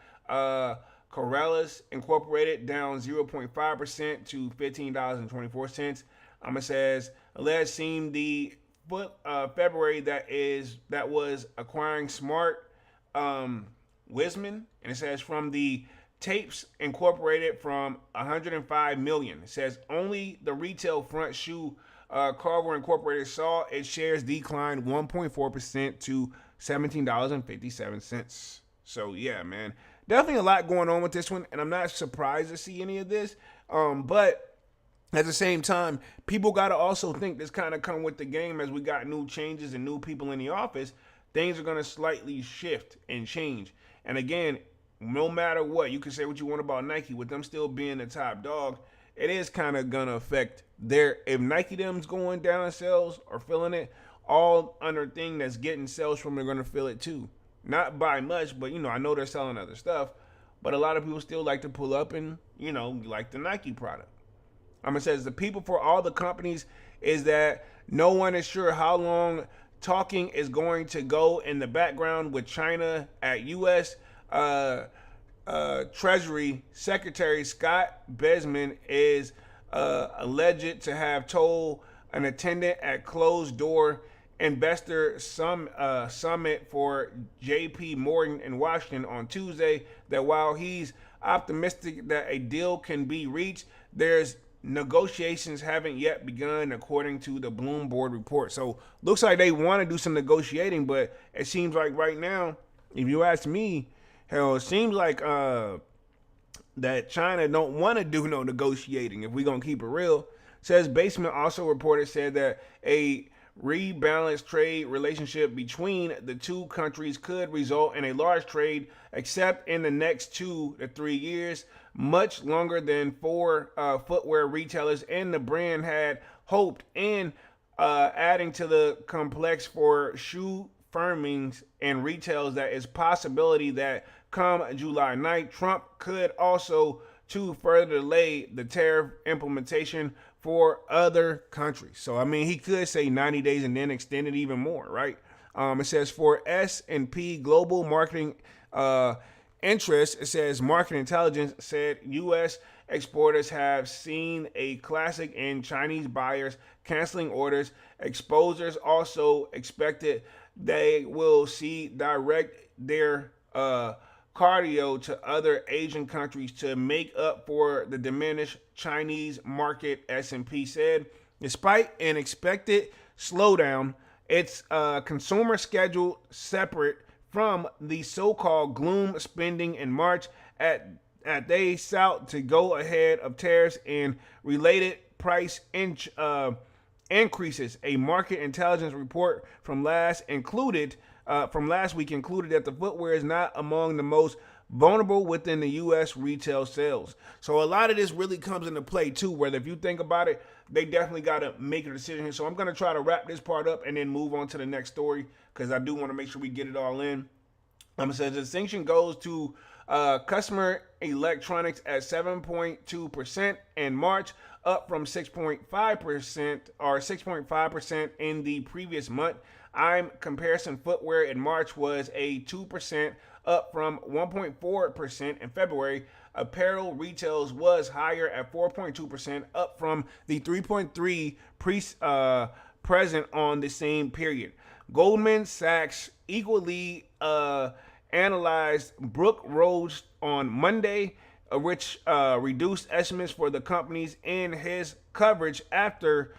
Speaker 2: Corellas Incorporated down 0.5% to $15.24. It says alleged seemed the February that was acquiring Smart Wisman, and it says from the Tapes Incorporated from 105 million. It says only the retail front shoe Carver Incorporated saw its shares decline 1.4% to $17.57. So yeah, man, definitely a lot going on with this one, and I'm not surprised to see any of this. But at the same time, people got to also think this kind of come with the game as we got new changes and new people in the office. Things are going to slightly shift and change. And again, no matter what, you can say what you want about Nike, with them still being the top dog, it is kind of going to affect their, if Nike them's going down in sales or feeling it, all other thing that's getting sales from, they're going to feel it too. Not by much, but, I know they're selling other stuff, but a lot of people still like to pull up and, like the Nike product. It says the people for all the companies is that no one is sure how long talking is going to go in the background with China at U.S. Treasury Secretary Scott Bessent is alleged to have told an attendant at closed door investor summit for J.P. Morgan in Washington on Tuesday that while he's optimistic that a deal can be reached, there's negotiations haven't yet begun, according to the Bloomberg report. So looks like they want to do some negotiating, but it seems like right now, if you ask me, hell, it seems like that China don't want to do no negotiating, if we're going to keep it real. Says Basement also reported said that a rebalanced trade relationship between the two countries could result in a large trade, except in the next 2 to 3 years, much longer than four footwear retailers and the brand had hoped, and adding to the complex for shoe firmings and retails that is possibility that come July 9th, Trump could also to further delay the tariff implementation for other countries. So, he could say 90 days and then extend it even more, right? It says for S&P Global Marketing interest. It says market intelligence said U.S. exporters have seen a classic in Chinese buyers canceling orders. Exposures also expected they will see direct their cardio to other Asian countries to make up for the diminished Chinese market, S&P said. Despite an expected slowdown, its consumer schedule separate from the so-called gloom spending in March at they sought to go ahead of tariffs and related price increases. A market intelligence report from last week included that the footwear is not among the most vulnerable within the U.S. retail sales. So a lot of this really comes into play too, whether if you think about it, they definitely got to make a decision here. So I'm going to try to wrap this part up and then move on to the next story because I do want to make sure we get it all in. So the distinction goes to customer electronics at 7.2% in March, up from 6.5% or 6.5% in the previous month. Comparison footwear in March was a 2%, up from 1.4% in February. Apparel retails was higher at 4.2%, up from the 3.3% present on the same period. Goldman Sachs equally analyzed Brook Roads on Monday, which reduced estimates for the companies in his coverage area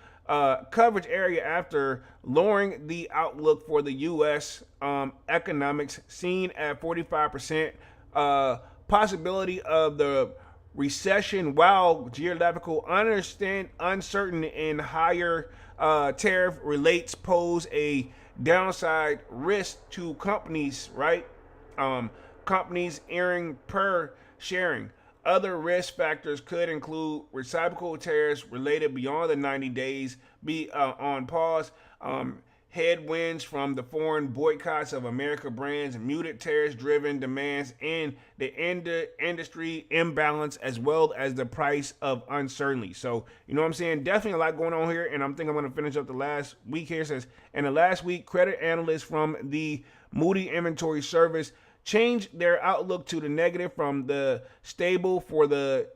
Speaker 2: after lowering the outlook for the U.S. Economics, seen at 45% possibility of the recession, while geographical uncertain and higher tariff relates pose a downside risk to companies, right? Companies earning per sharing. Other risk factors could include reciprocal tariffs related beyond the 90 days be on pause, headwinds from the foreign boycotts of American brands, muted tariff-driven demands, and the industry imbalance, as well as the price of uncertainty. So, you know what I'm saying? Definitely a lot going on here, and I'm going to finish up the last week here. It says, in the last week, credit analysts from the Moody Inventory Service changed their outlook to the negative from the stable for the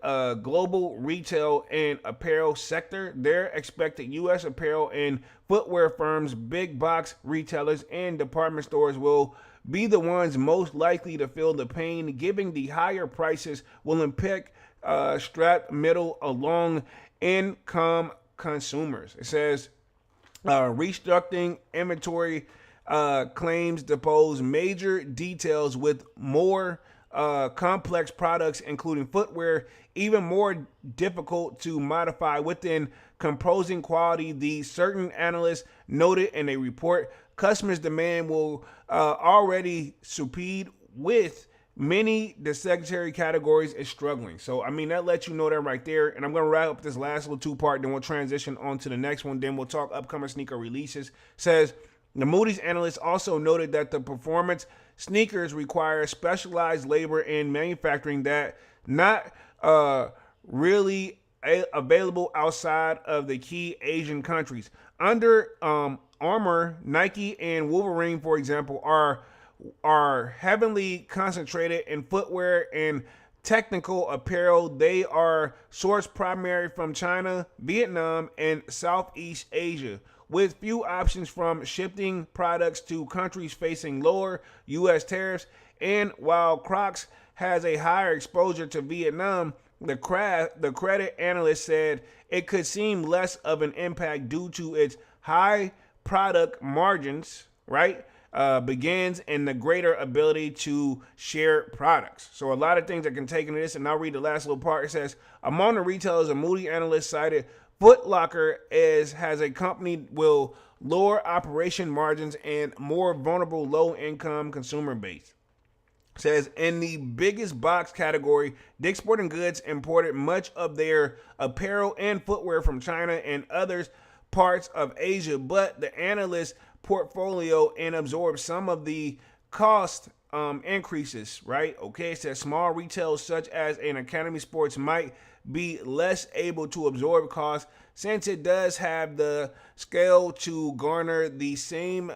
Speaker 2: global retail and apparel sector. Their expected U.S. apparel and footwear firms, big box retailers, and department stores will be the ones most likely to feel the pain, given the higher prices will impact strapped middle along income consumers. It says restructuring inventory claims depose major details with more complex products, including footwear, even more difficult to modify within composing quality. The certain analysts noted in a report, customers' demand will already supersede with many the secondary categories is struggling. So, I mean, that lets you know that right there. And I'm going to wrap up this last little two-part, then we'll transition on to the next one. Then we'll talk upcoming sneaker releases. Says, the Moody's analyst also noted that the performance sneakers require specialized labor in manufacturing that not really available outside of the key Asian countries. Under Armour, Nike, and Wolverine, for example, are heavily concentrated in footwear and technical apparel. They are sourced primarily from China, Vietnam, and Southeast Asia, with few options from shipping products to countries facing lower U.S. tariffs. And while Crocs has a higher exposure to Vietnam, the credit analyst said it could seem less of an impact due to its high product margins, right? Begins in the greater ability to share products. So a lot of things that can take into this, and I'll read the last little part. It says, among the retailers, a Moody analyst cited Foot Locker has a company will lower operation margins and more vulnerable low-income consumer base. Says in the biggest box category, Dick's Sporting Goods imported much of their apparel and footwear from China and other parts of Asia, but the analyst portfolio and absorbed some of the cost increases, right? Okay, it says small retail such as an Academy Sports might be less able to absorb costs since it does have the scale to garner the same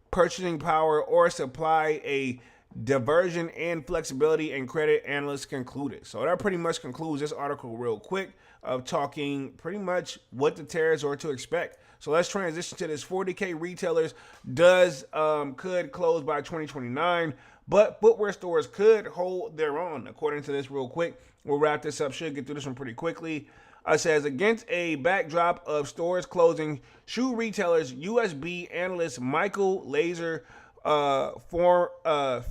Speaker 2: purchasing power or supply a diversion and flexibility, and credit analysts concluded. So that pretty much concludes this article real quick of talking pretty much what the tariffs are to expect. So let's transition to this. 40K retailers could close by 2029, but footwear stores could hold their own, according to this real quick. We'll wrap this up. Should get through this one pretty quickly. It says, against a backdrop of stores closing, shoe retailers USB analyst Michael Laser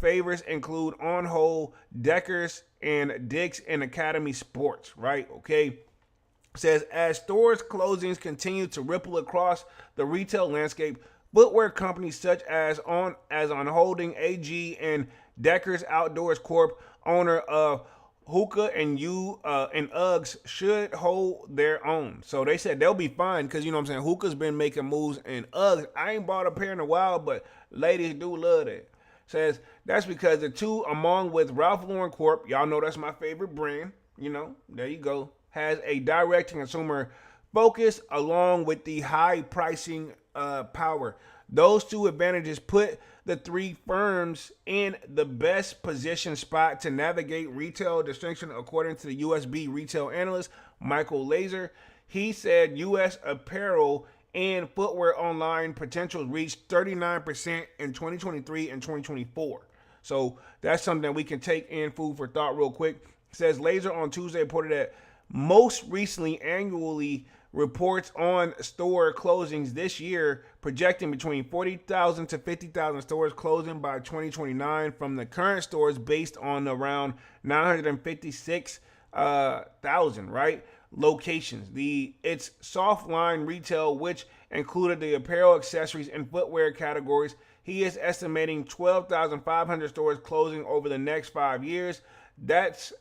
Speaker 2: favors include On Hold, Deckers, and Dick's and Academy Sports, right? Okay. Says, as stores closings continue to ripple across the retail landscape, footwear companies such as On Holding AG and Deckers Outdoors Corp, owner of Hoka and Uggs, should hold their own. So they said they'll be fine because, you know what I'm saying, Hoka's been making moves, and Uggs, I ain't bought a pair in a while, but ladies do love it. Says that's because the two, along with Ralph Lauren Corp, y'all know that's my favorite brand, you know, there you go, has a direct to consumer focus along with the high pricing power. Those two advantages put the three firms in the best position spot to navigate retail distinction, according to the USB retail analyst Michael Laser. He said U.S. apparel and footwear online potential reached 39% in 2023 and 2024. So that's something that we can take in food for thought real quick. Says Laser on Tuesday reported that most recently annually reports on store closings this year, projecting between 40,000 to 50,000 stores closing by 2029 from the current stores based on around 956,000, right? Locations. It's soft line retail, which included the apparel, accessories, and footwear categories. He is estimating 12,500 stores closing over the next 5 years. That's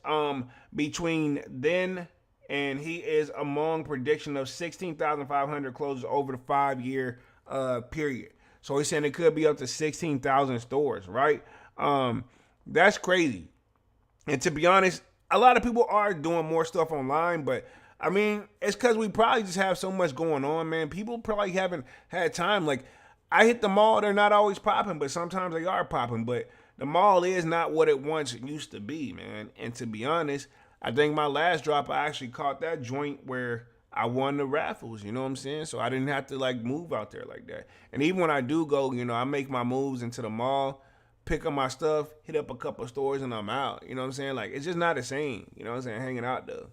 Speaker 2: between then, and he is among prediction of 16,500 closes over the 5 year period. So he's saying it could be up to 16,000 stores, right? That's crazy. And to be honest, a lot of people are doing more stuff online, but I mean, it's because we probably just have so much going on, man. People probably haven't had time. Like, I hit the mall, they're not always popping, but sometimes they are popping. But the mall is not what it once used to be, man. And to be honest, I think my last drop, I actually caught that joint where I won the raffles, you know what I'm saying? So I didn't have to like move out there like that. And even when I do go, you know, I make my moves into the mall, pick up my stuff, hit up a couple stores, and I'm out. You know what I'm saying? Like, it's just not the same, you know what I'm saying, hanging out though.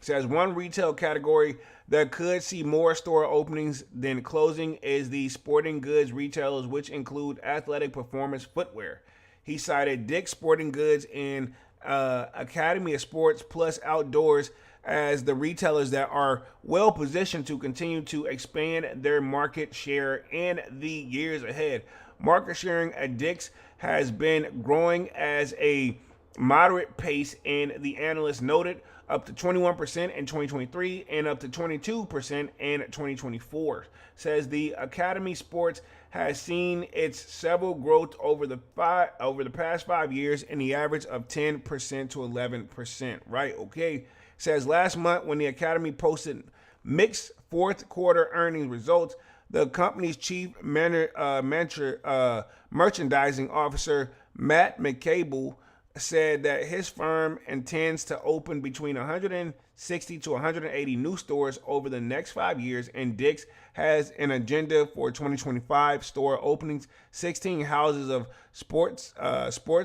Speaker 2: Says one retail category that could see more store openings than closing is the sporting goods retailers, which include athletic performance footwear. He cited Dick's Sporting Goods and Academy of Sports plus Outdoors as the retailers that are well positioned to continue to expand their market share in the years ahead. Market sharing at Dick's has been growing as a moderate pace, and the analyst noted up to 21% in 2023 and up to 22% in 2024. Says the Academy Sports has seen its several growth over the past 5 years in the average of 10% to 11%. Right? Okay. Says last month when the Academy posted mixed fourth quarter earnings results, the company's chief merchandising officer Matt McCable said that his firm intends to open between 160 to 180 new stores over the next 5 years, and Dick's has an agenda for 2025 store openings: 16 houses of sports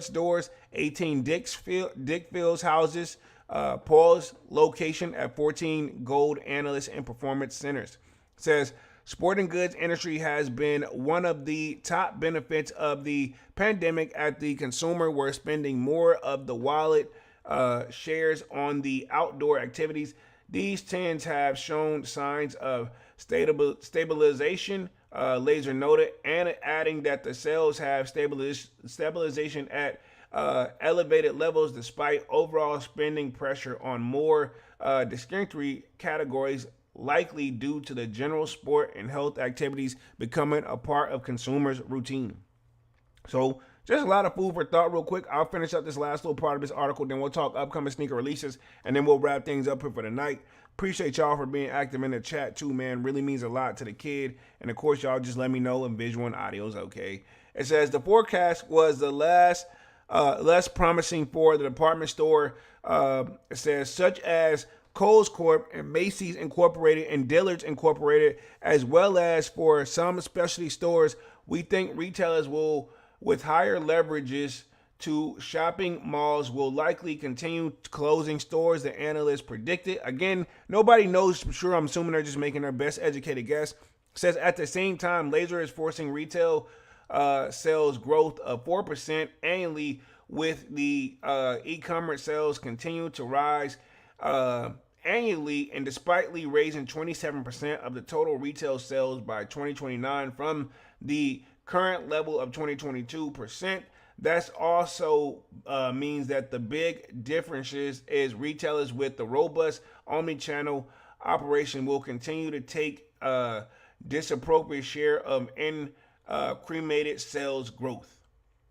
Speaker 2: doors, 18 Dickfields houses, Paul's location at 14 gold analyst and performance centers. Says sporting goods industry has been one of the top benefits of the pandemic at the consumer were spending more of the wallet shares on the outdoor activities. These trends have shown signs of stabilization, Laser noted, and adding that the sales have stabilization at elevated levels despite overall spending pressure on more discretionary categories, likely due to the general sport and health activities becoming a part of consumers' routine. So just a lot of food for thought real quick. I'll finish up this last little part of this article, then we'll talk upcoming sneaker releases, and then we'll wrap things up here for the night. Appreciate y'all for being active in the chat too, man. Really means a lot to the kid. And of course, y'all just let me know if visual and audio is okay. It says the forecast was the less promising for the department store. It says such as Kohl's Corp and Macy's Incorporated and Dillard's Incorporated, as well as for some specialty stores. We think retailers will, with higher leverages to shopping malls, will likely continue closing stores, the analysts predicted. Again, nobody knows for sure. I'm assuming they're just making their best educated guess. Says at the same time, Laser is forcing retail sales growth of 4% annually, with the e-commerce sales continue to rise annually, and despitely raising 27% of the total retail sales by 2029 from the current level of 2022%. That's also means that the big difference is retailers with the robust omni-channel operation will continue to take disappropriate share of cremated sales growth.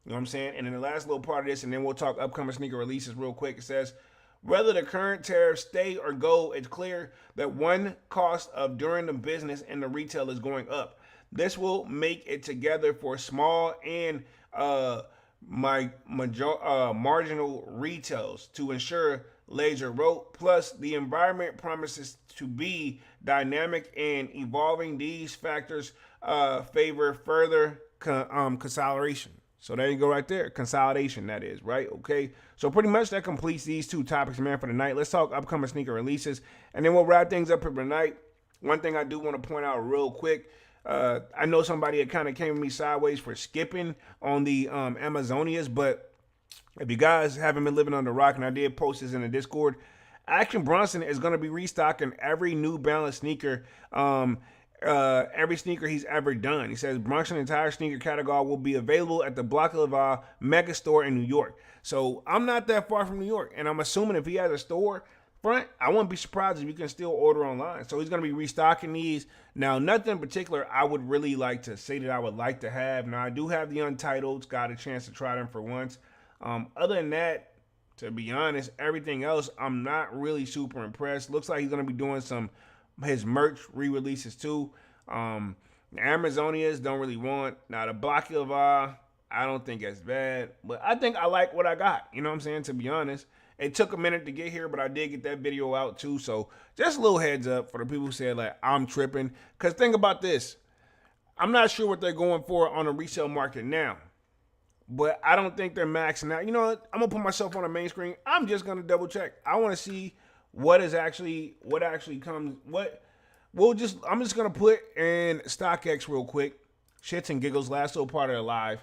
Speaker 2: You know what I'm saying? And then the last little part of this, and then we'll talk upcoming sneaker releases real quick. It says, whether the current tariffs stay or go, it's clear that one cost of doing the business in the retail is going up. This will make it together for small and marginal retails to ensure Laser wrote. Plus, the environment promises to be dynamic and evolving. These factors favor further consolidation. So there you go right there. Consolidation, that is, right? Okay. So pretty much that completes these two topics, man, for the night. Let's talk upcoming sneaker releases, and then we'll wrap things up for the night. One thing I do want to point out real quick, I know somebody had kind of came with me sideways for skipping on the Amazonias, but if you guys haven't been living on the rock, and I did post this in the Discord, Action Bronson is going to be restocking every New Balance sneaker, every sneaker he's ever done. He says Brunson's entire sneaker catalog will be available at the Block of Laval mega store in New York. So I'm not that far from New York, and I'm assuming if he has a store front, I wouldn't be surprised if you can still order online. So he's going to be restocking these. Now, nothing in particular I would really like to say that I would like to have. Now, I do have the Untitles, got a chance to try them for once. Other than that, to be honest, everything else, I'm not really super impressed. Looks like he's going to be doing his merch re-releases too. The Amazonias don't really want. Now, the Block of I don't think it's bad, but I think I like what I got. You know what I'm saying? To be honest, it took a minute to get here, but I did get that video out too. So just a little heads up for the people who said like I'm tripping. Because think about this. I'm not sure what they're going for on the resale market now, but I don't think they're maxing out. You know what? I'm gonna put myself on the main screen. I'm just gonna double check. I want to see what actually comes. I'm just gonna put in StockX real quick. Shits and giggles. Last little part of the live.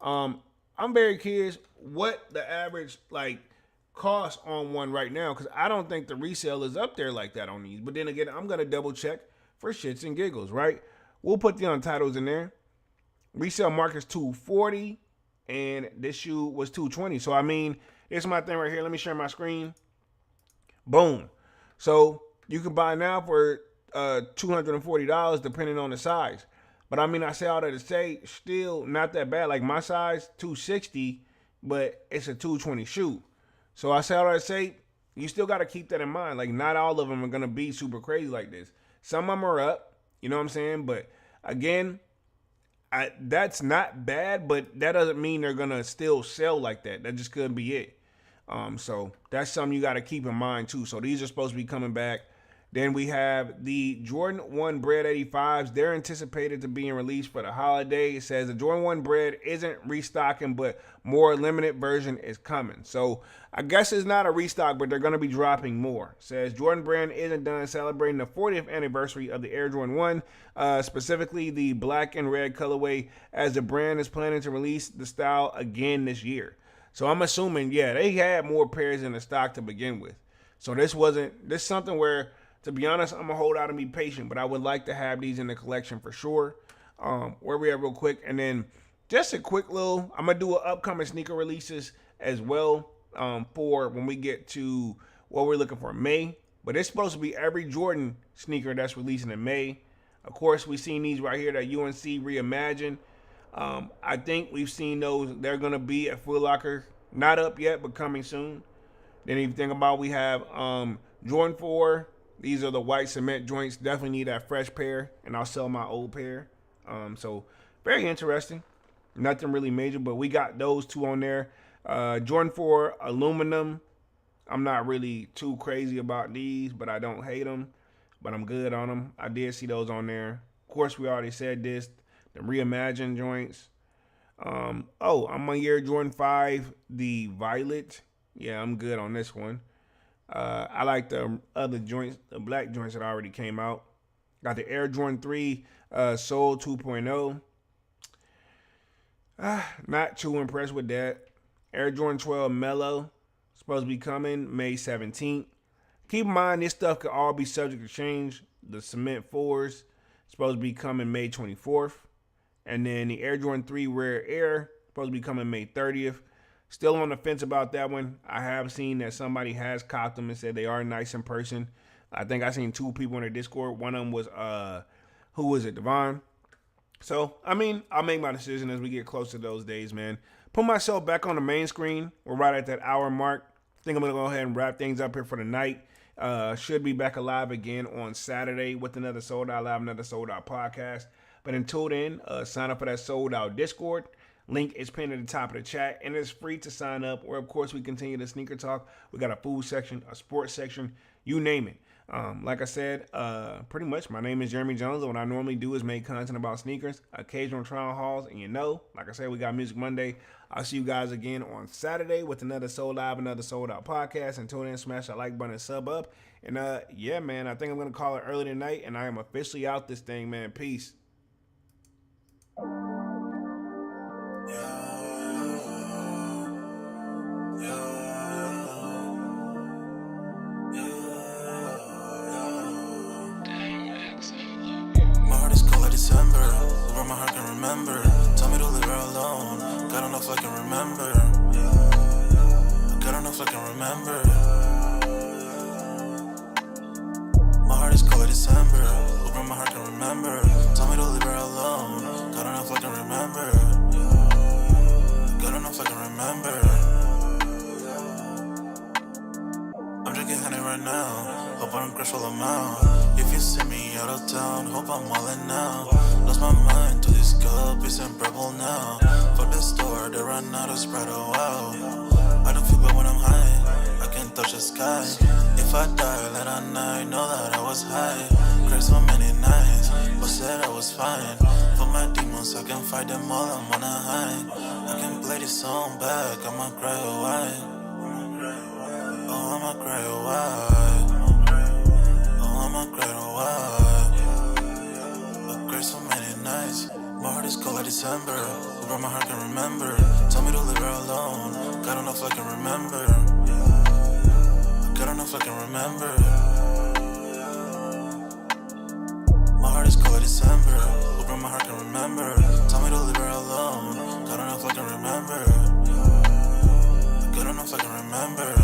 Speaker 2: I'm very curious what the average cost on one right now, because I don't think the resale is up there like that on these. But then again, I'm gonna double check for shits and giggles, right? We'll put the Untitles in there. Resale market's $240, and this shoe was $220. So I mean, here's my thing right here. Let me share my screen. Boom. So you can buy now for $240 depending on the size. But I mean, I say all that to say, still not that bad. Like my size, $260, but it's a $220 shoe. So I say all that to say, you still got to keep that in mind. Like not all of them are going to be super crazy like this. Some of them are up, you know what I'm saying? But again, that's not bad, but that doesn't mean they're going to still sell like that. That just couldn't be it. So that's something you got to keep in mind too. So these are supposed to be coming back. Then we have the Jordan 1 Bread 85s. They're anticipated to be in release for the holiday. It says the Jordan 1 Bread isn't restocking, but more limited version is coming. So I guess it's not a restock, but they're going to be dropping more. It says Jordan brand isn't done celebrating the 40th anniversary of the Air Jordan 1, specifically the black and red colorway, as the brand is planning to release the style again this year. So I'm assuming, yeah, they had more pairs in the stock to begin with. So this is something where, to be honest, I'm going to hold out and be patient, but I would like to have these in the collection for sure. Where we at real quick. And then just a quick little, I'm going to do an upcoming sneaker releases as well for when we get to what we're looking for, May. But it's supposed to be every Jordan sneaker that's releasing in May. Of course, we've seen these right here, that UNC Reimagine. I think we've seen those. They're going to be at Foot Locker. Not up yet, but coming soon. Then if you think about, we have Jordan 4. These are the white cement joints. Definitely need that fresh pair, and I'll sell my old pair. So very interesting. Nothing really major, but we got those two on there. Jordan 4 aluminum. I'm not really too crazy about these, but I don't hate them. But I'm good on them. I did see those on there. Of course, we already said this. The reimagined joints. I'm on Air Jordan 5, the Violet. Yeah, I'm good on this one. I like the other joints, the black joints that already came out. Got the Air Jordan 3 Soul 2.0. Not too impressed with that. Air Jordan 12 Mellow. Supposed to be coming May 17th. Keep in mind, this stuff could all be subject to change. The Cement 4s supposed to be coming May 24th. And then the Air Jordan 3 Rare Air supposed to be coming May 30th. Still on the fence about that one. I have seen that somebody has copped them and said they are nice in person. I think I seen two people in the Discord. One of them was, who was it, Devon? So, I mean, I'll make my decision as we get close to those days, man. Put myself back on the main screen. We're right at that hour mark. I think I'm going to go ahead and wrap things up here for the night. Should be back alive again on Saturday with another Sold Out Live, another Sold Out podcast. But until then, sign up for that Sold Out Discord. Link is pinned at the top of the chat, and it's free to sign up. Where, of course, we continue the sneaker talk. We got a food section, a sports section, you name it. Like I said, pretty much my name is Jeremy Jones, and what I normally do is make content about sneakers, occasional trial hauls, and like I said, we got Music Monday. I'll see you guys again on Saturday with another Sold Live, another Sold Out podcast. Until then, smash that like button and sub up. And yeah, man, I think I'm going to call it early tonight, and I am officially out this thing, man. Peace.
Speaker 1: December, where my heart can remember. Tell me to leave her alone. God don't know if I can remember. God don't know if I can remember. My heart is cold like December, where my heart can remember. Tell me to leave her alone. God don't know if I can remember. God don't know if I can remember. I'm drinking honey right now. Hope I don't crash all I'm out. If you see me out of town, hope I'm wildin' now. Lost my mind to this cup, it's unbearable now. Fuck the store, they run out of Sprite, oh wow. I don't feel bad when I'm high, I can't touch the sky. If I die, let I know that I was high. Cried so many nights, but said I was fine. For my demons, I can fight them all, I'm on a high. I can play this song back, I'ma cry a while. Oh, I'ma cry a while. I'ma cry a while. I cried so many nights. My heart is cold like December, where my heart can remember. Tell me to leave her alone. God don't know if I can remember. God don't know if I can remember. My heart is cold like December, where my heart can remember. Tell me to leave her alone. God don't know if I can remember. God don't know if I can remember.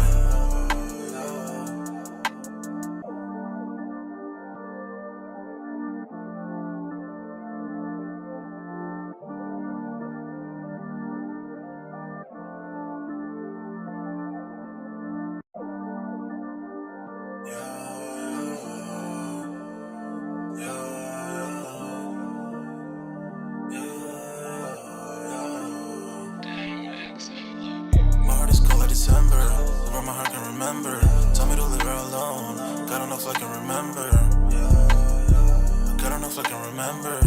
Speaker 1: December, where my heart can remember. Tell me to leave her alone. God don't know if I can remember. God don't know if I can remember.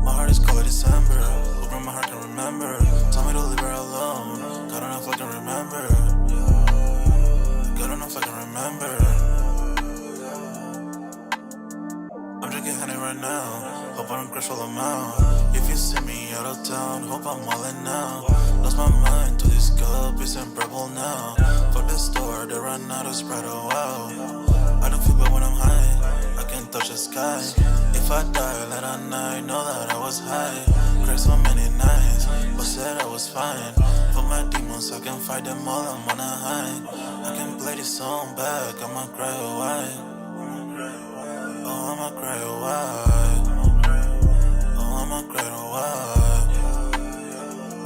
Speaker 1: My heart is cold like December, where my heart can remember. Tell me to leave her alone. God don't know if I can remember. God don't know if I can remember. I'm drinking honey right now. Hope I don't crash all I'm out. If you see me out of town, hope I'm wildin' now. Lost my mind to this cup, it's unbearable now. Fuck the store, they run out of Sprite, oh wow. I don't feel bad when I'm high, I can't touch the sky. If I die, let I know that I was high. Cried so many nights, but said I was fine. For my demons, I can fight them all, I'm on a high. I can play this song back, I'ma cry a while. Oh, I'ma cry a while. I'ma cry a while.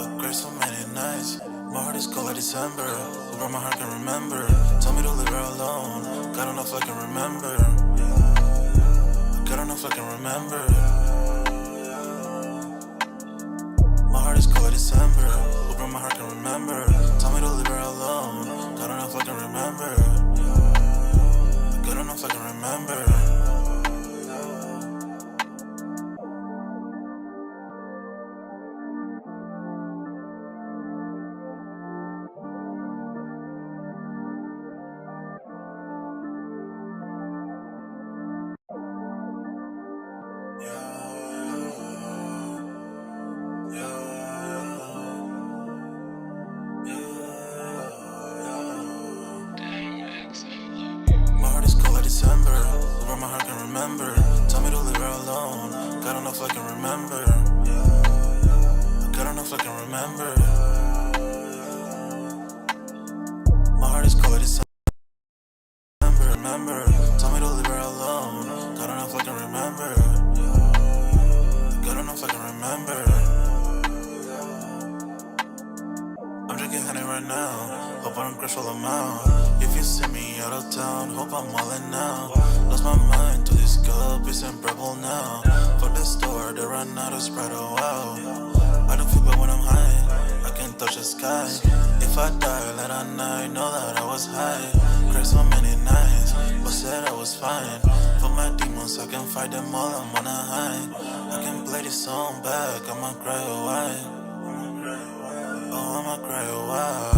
Speaker 1: I cried so many nights. My heart is cold like December, where my heart can remember. Tell me to leave her alone. God don't know if I can remember. God don't know if I can remember. December. Open my heart can remember. Tell me to leave her alone. God don't know if I can remember. God don't know if I can remember. My heart is cold like December. Over my heart can remember. Tell me to leave her alone. God don't know if I can remember. God don't know if I can remember. My heart is cold like December. Remember. Tell me to leave her alone. God don't know if I can remember. God don't know if I can remember. I'm drinking honey right now. Hope I don't crash while I'm out. If you see me out of town, hope I'm wildin' now. Lost my mind to this cup, it's unbearable now. For the store, they run out of Sprite, oh wow. I don't feel bad when I'm high, I can't touch the sky. If I die late at night, know that I was high. Cried so many nights, but said I was fine. For my demons, I can fight them all, I'm on a high. I can play this song back, I'ma cry a while. Oh, I'ma cry a while.